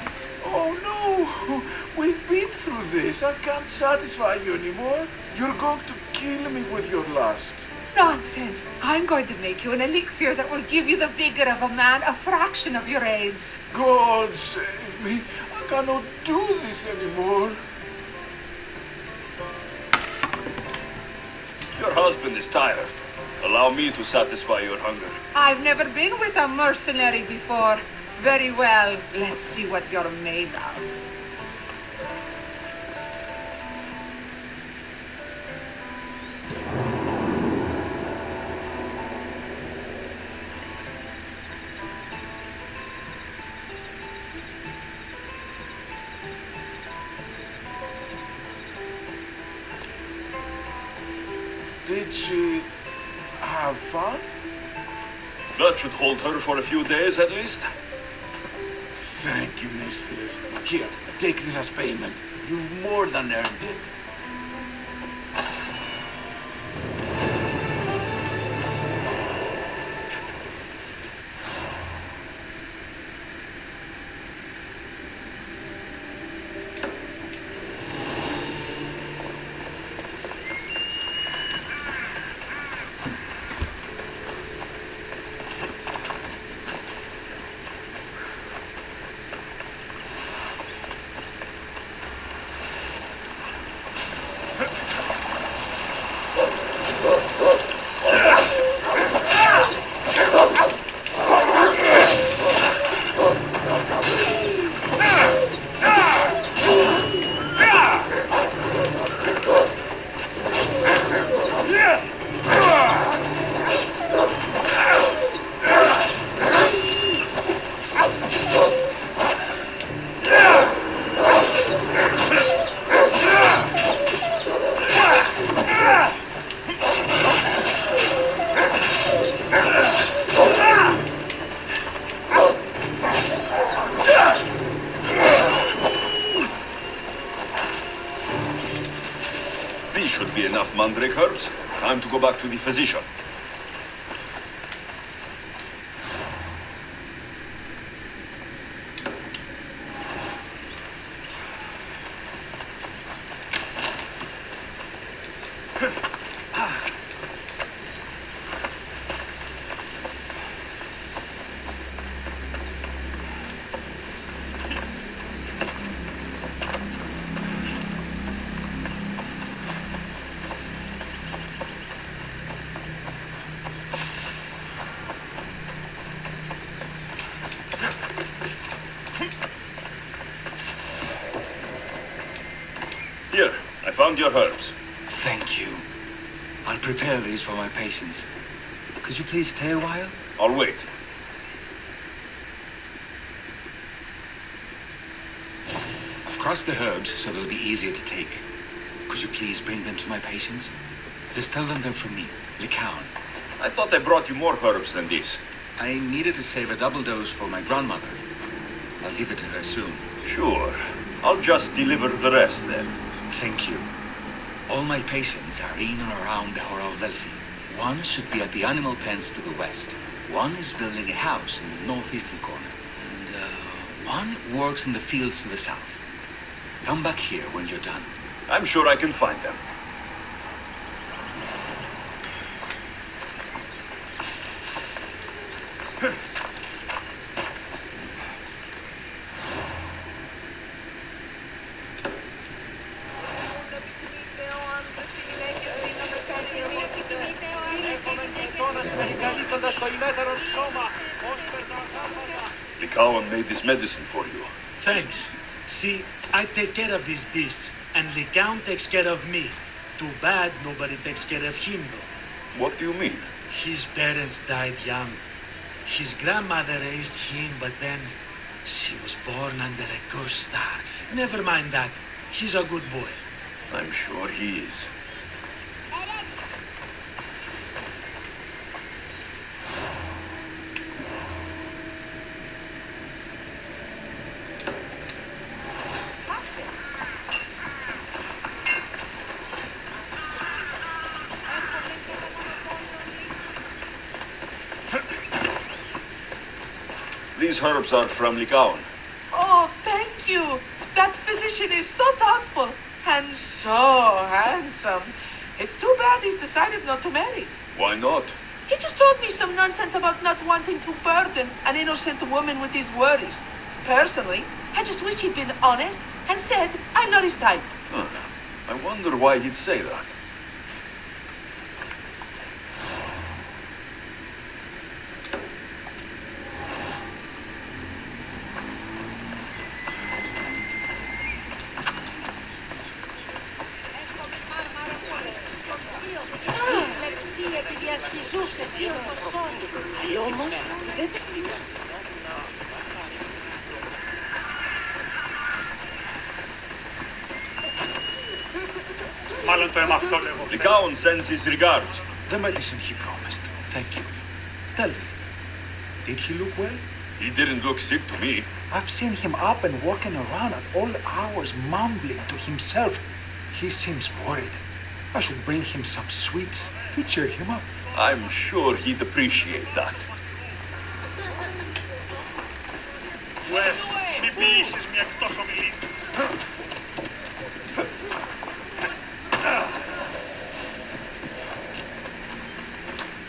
S12: Oh no! We've been through this. I can't satisfy you anymore. You're going to kill me with your lust.
S15: Nonsense. I'm going to make you an elixir that will give you the vigor of a man a fraction of your age.
S12: God save me. I cannot do this anymore.
S1: Your husband is tired. Allow me to satisfy your hunger.
S15: I've never been with a mercenary before. Very well. Let's see what you're made of.
S13: Did she have fun?
S1: That should hold her for a few days at least.
S13: Thank you, mistress. Here, take this as payment. You've more than earned it.
S1: These should be enough mandrake herbs. Time to go back to the physician. Here, I found your herbs.
S5: Thank you. I'll prepare these for my patients. Could you please stay a while?
S1: I'll wait.
S5: I've crossed the herbs so they'll be easier to take. Could you please bring them to my patients? Just tell them they're from me, Lycaon.
S1: I thought I brought you more herbs than this.
S5: I needed to save a double dose for my grandmother. I'll give it to her soon.
S1: Sure. I'll just deliver the rest then.
S5: Thank you. All my patients are in and around the Hora of Delphi. One should be at the animal pens to the west. One is building a house in the northeastern corner. And one works in the fields to the south. Come back here when you're done.
S1: I'm sure I can find them. Lycaon made this medicine for you.
S16: Thanks. See, I take care of these beasts, and Lycaon takes care of me. Too bad nobody takes care of him, though.
S1: What do you mean?
S16: His parents died young. His grandmother raised him, but then she was born under a cursed star. Never mind that. He's a good boy.
S1: I'm sure he is. These herbs are from Lycaon.
S15: Oh, thank you. That physician is so thoughtful and so handsome. It's too bad he's decided not to marry.
S1: Why not?
S15: He just told me some nonsense about not wanting to burden an innocent woman with his worries. Personally, I just wish he'd been honest and said, I'm not his type.
S1: I wonder why he'd say that. Lycaon sends his regards.
S16: The medicine he promised. Thank you. Tell me, did he look well?
S1: He didn't look sick to me.
S16: I've seen him up and walking around at all hours, mumbling to himself. He seems worried. I should bring him some sweets to cheer him up.
S1: I'm sure he'd appreciate that.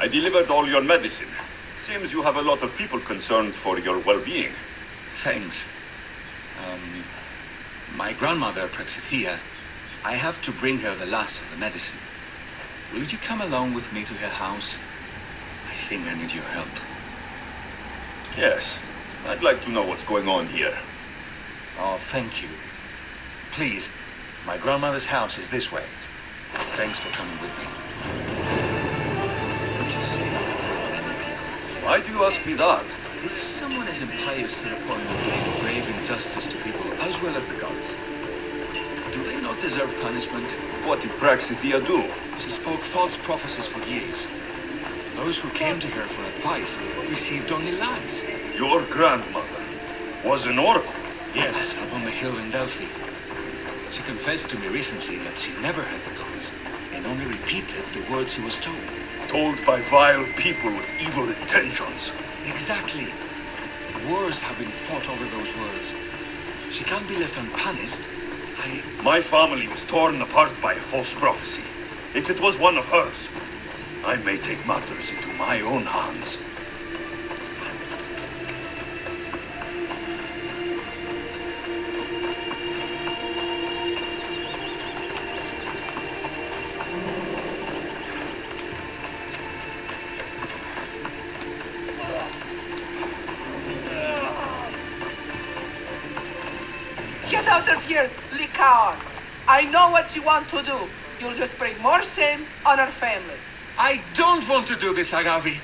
S1: I delivered all your medicine. Seems you have a lot of people concerned for your well-being.
S5: Thanks. My grandmother, Praxithea, I have to bring her the last of the medicine. Will you come along with me to her house? I think I need your help.
S1: Yes. I'd like to know what's going on here.
S16: Oh, thank you. Please, my grandmother's house is this way.
S5: Thanks for coming with me. Don't you say I've killed many people.
S1: Why do you ask me that?
S5: If someone is impious to the point of doing grave injustice to people as well as the gods, do they not deserve punishment?
S1: What did Praxithea do?
S5: She spoke false prophecies for years. Those who came to her for advice received only lies.
S1: Your grandmother was an oracle?
S5: Yes, up on the hill in Delphi. She confessed to me recently that she never heard the gods, and only repeated the words she was told.
S1: Told by vile people with evil intentions.
S5: Exactly. Wars have been fought over those words. She can't be left unpunished.
S1: My family was torn apart by a false prophecy. If it was one of hers, I may take matters into my own hands.
S15: Get out of here, Lycaon. I know what you want to do. You'll just bring more shame on our family.
S5: I don't want to do this, Agavi.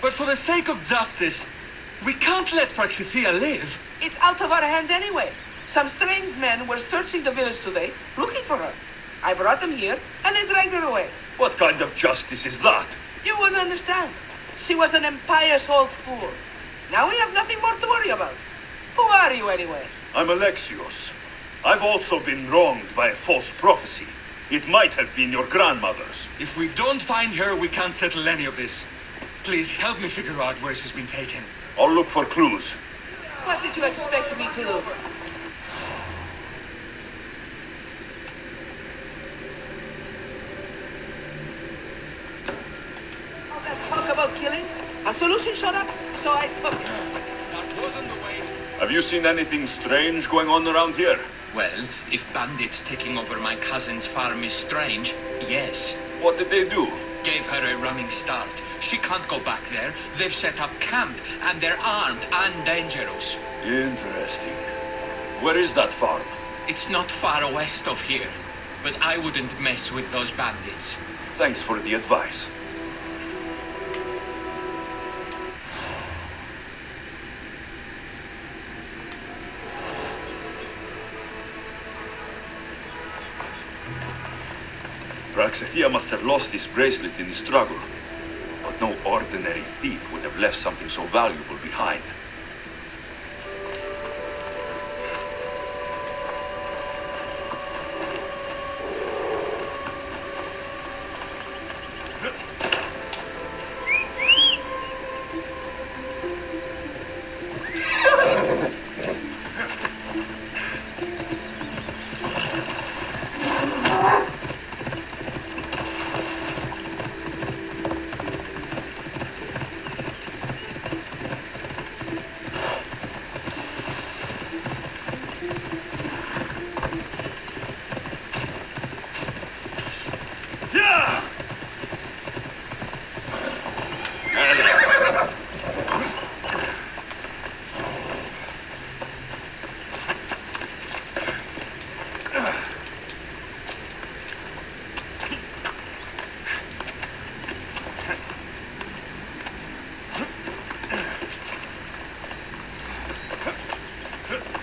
S5: But for the sake of justice, we can't let Praxithea live.
S15: It's out of our hands anyway. Some strange men were searching the village today, looking for her. I brought them here, and they dragged her away.
S1: What kind of justice is that?
S15: You wouldn't understand. She was an impious old fool. Now we have nothing more to worry about. Who are you, anyway?
S1: I'm Alexios. I've also been wronged by a false prophecy. It might have been your grandmother's.
S5: If we don't find her, we can't settle any of this. Please help me figure out where she's been taken.
S1: I'll look for clues.
S15: What did you expect me to do? All that talk about killing? A solution showed up, so I took it.
S5: That wasn't the way.
S1: Have you seen anything strange going on around here?
S17: Well, if bandits taking over my cousin's farm is strange, yes.
S1: What did they do?
S17: Gave her a running start. She can't go back there. They've set up camp, and they're armed and dangerous.
S1: Interesting. Where is that farm?
S17: It's not far west of here, but I wouldn't mess with those bandits.
S1: Thanks for the advice. Praxithea must have lost this bracelet in the struggle. But no ordinary thief would have left something so valuable behind.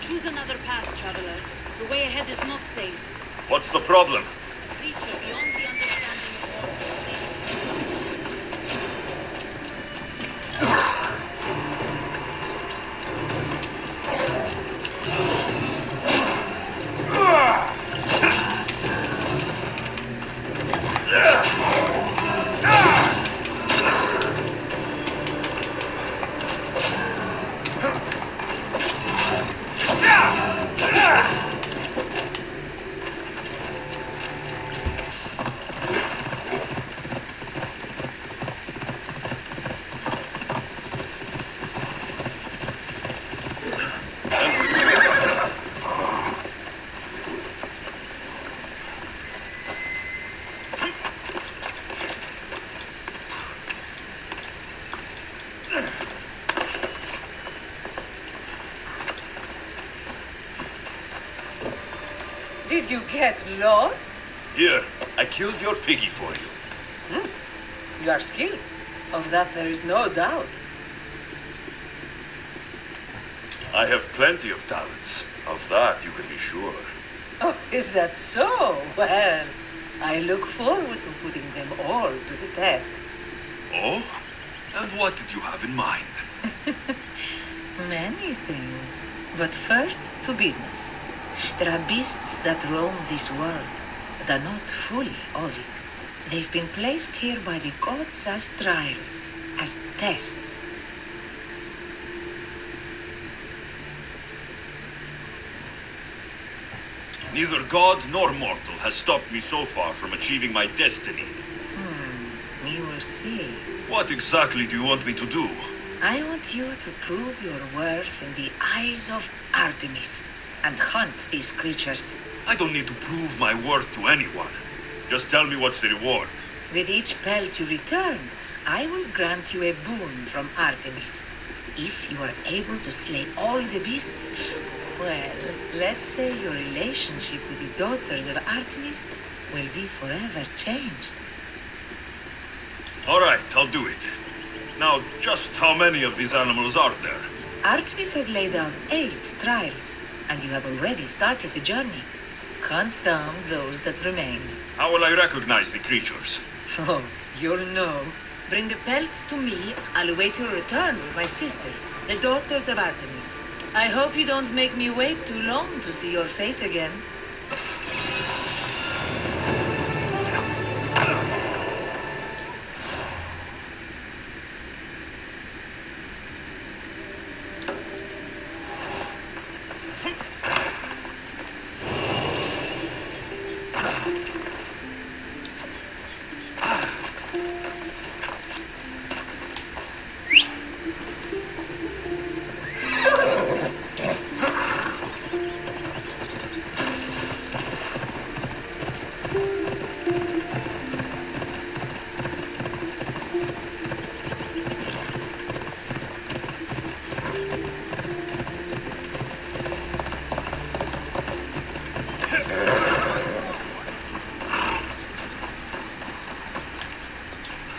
S9: Choose another path, traveler. The way ahead is not safe.
S1: What's the problem?
S9: Creature
S15: Did you get lost?
S1: Here, I killed your piggy for you.
S15: You are skilled. Of that there is no doubt.
S1: I have plenty of talents. Of that you can be sure.
S15: Oh, is that so? Well, I look forward to putting them all to the test.
S1: Oh? And what did you have in mind?
S15: Many things. But first, to business. There are beasts that roam this world, but are not fully Ovid. They've been placed here by the gods as trials, as tests.
S1: Neither god nor mortal has stopped me so far from achieving my destiny.
S15: We will see.
S1: What exactly do you want me to do?
S15: I want you to prove your worth in the eyes of Artemis and hunt these creatures.
S1: I don't need to prove my worth to anyone. Just tell me what's the reward.
S15: With each pelt you returned, I will grant you a boon from Artemis. If you are able to slay all the beasts, well, let's say your relationship with the daughters of Artemis will be forever changed.
S1: All right, I'll do it. Now, just how many of these animals are there?
S15: Artemis has laid out 8 trials, and you have already started the journey. Hunt down those that remain.
S1: How will I recognize the creatures?
S15: Oh, you'll know. Bring the pelts to me. I'll await your return with my sisters, the daughters of Artemis. I hope you don't make me wait too long to see your face again.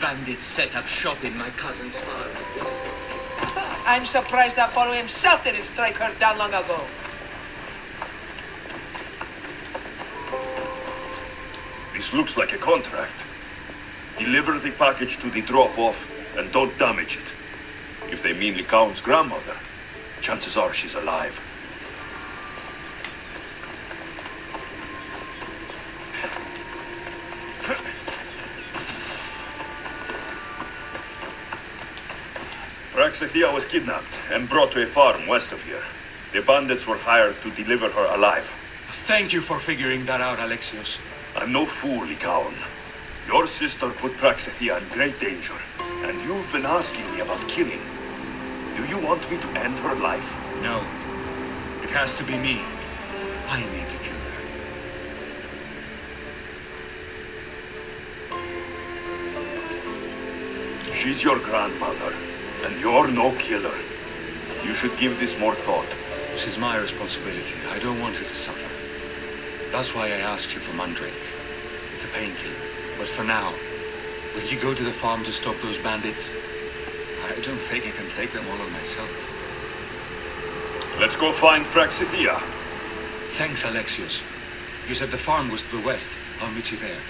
S17: Bandits set up shop in my cousin's farm.
S15: I'm surprised Apollo himself didn't strike her down long ago.
S1: This looks like a contract. Deliver the package to the drop-off and don't damage it. If they mean Lycaon's grandmother, chances are she's alive. Praxithea was kidnapped and brought to a farm west of here. The bandits were hired to deliver her alive.
S16: Thank you for figuring that out, Alexios.
S1: I'm no fool, Lycaon. Your sister put Praxithea in great danger, and you've been asking me about killing. Do you want me to end her life?
S16: No. It has to be me. I need to kill her.
S1: She's your grandmother, and you're no killer. You should give this more thought.
S16: She's my responsibility. I don't want her to suffer. That's why I asked you for Mandrake. It's a painkiller. But for now, will you go to the farm to stop those bandits? I don't think I can take them all on myself.
S1: Let's go find Praxithea.
S16: Thanks, Alexios. You said the farm was to the west. I'll meet you there.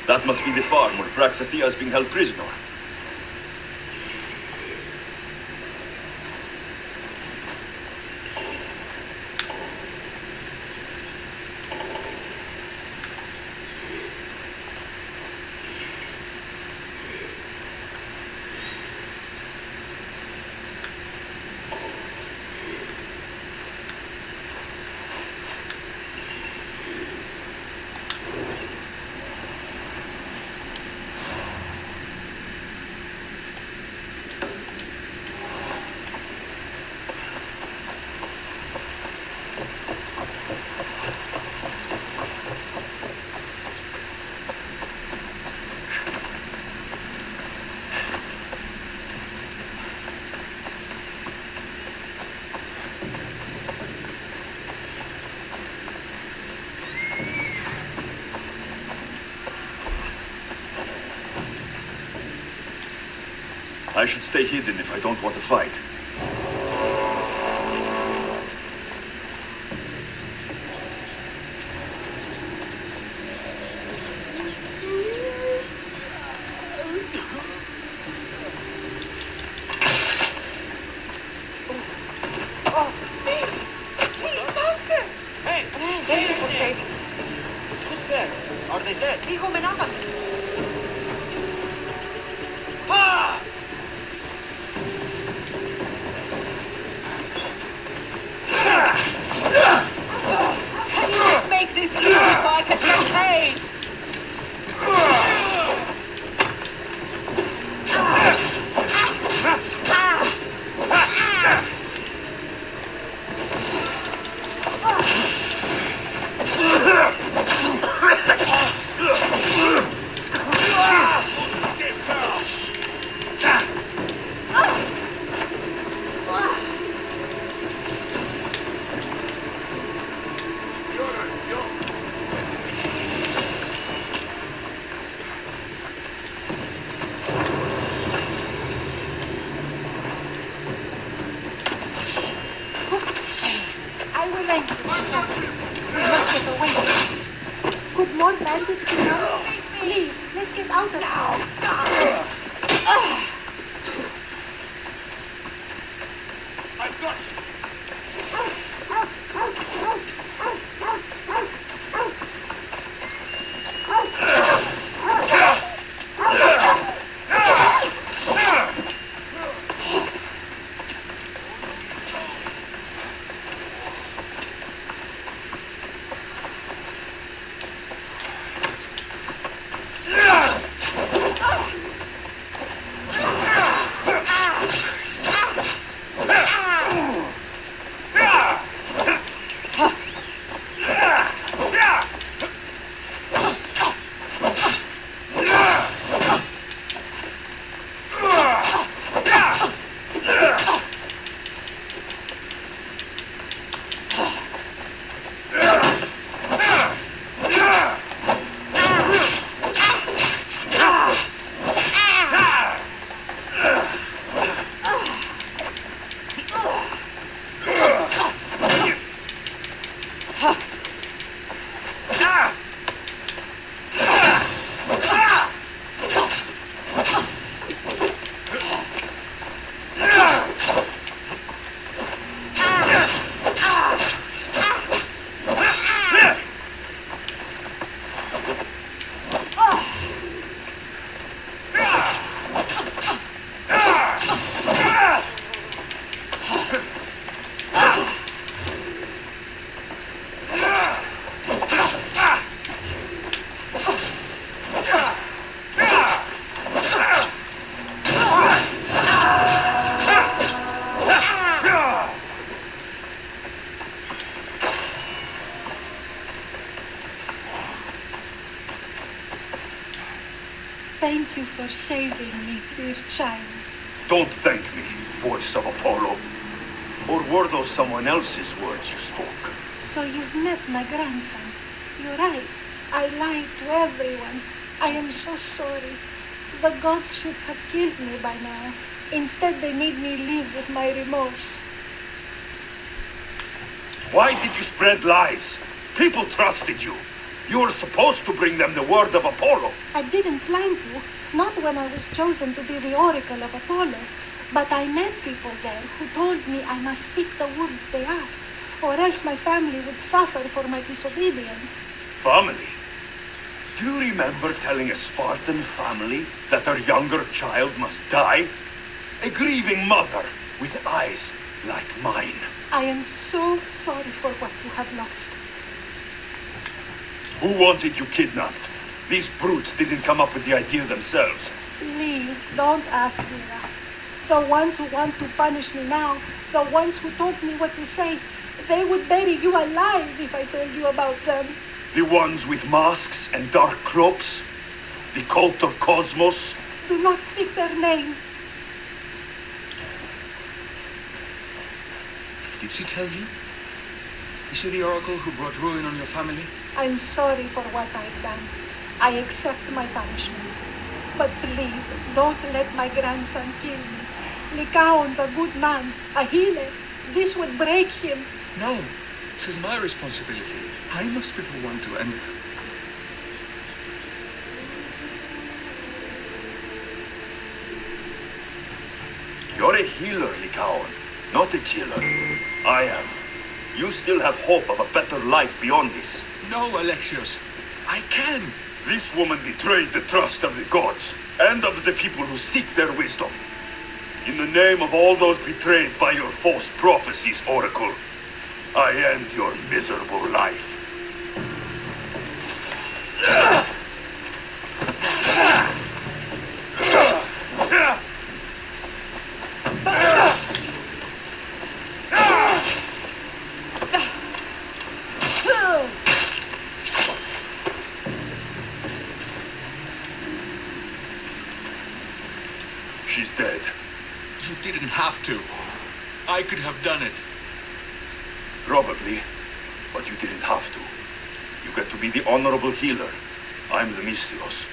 S1: That must be the farm where Praxithea is being held prisoner. I should stay hidden if I don't want to fight.
S12: Are they dead?
S9: Hijo, amenaza.
S12: Ha!
S2: Can you just make this easy so I can get paid?
S4: Could more bandits be coming? Please, let's get out of here.
S12: I've got
S2: Thank you for saving me, dear child.
S1: Don't thank me, voice of Apollo. Or were those someone else's words you spoke?
S4: So you've met my grandson. You're right. I lied to everyone. I am so sorry. The gods should have killed me by now. Instead, they made me live with my remorse.
S1: Why did you spread lies? People trusted you. You were supposed to bring them the word of Apollo.
S4: I didn't plan to, not when I was chosen to be the oracle of Apollo. But I met people there who told me I must speak the words they asked, or else my family would suffer for my disobedience.
S1: Family? Do you remember telling a Spartan family that their younger child must die? A grieving mother with eyes like mine.
S4: I am so sorry for what you have lost.
S1: Who wanted you kidnapped? These brutes didn't come up with the idea themselves.
S4: Please, don't ask me that. The ones who want to punish me now, the ones who told me what to say, they would bury you alive if I told you about them.
S1: The ones with masks and dark cloaks? The cult of Cosmos?
S4: Do not speak their name.
S16: Did she tell you? Is she the oracle who brought ruin on your family?
S4: I'm sorry for what I've done. I accept my punishment. But please, don't let my grandson kill me. Lycaon's a good man, a healer. This would break him.
S16: No, this is my responsibility. I must be the one to end it.
S1: You're a healer, Lycaon, not a killer. I am. You still have hope of a better life beyond this.
S16: No, Alexios. I can.
S1: This woman betrayed the trust of the gods and of the people who seek their wisdom. In the name of all those betrayed by your false prophecies, Oracle, I end your miserable life. She's dead.
S16: You didn't have to. I could have done it.
S1: Probably, but you didn't have to. You get to be the honorable healer. I'm the Mystios.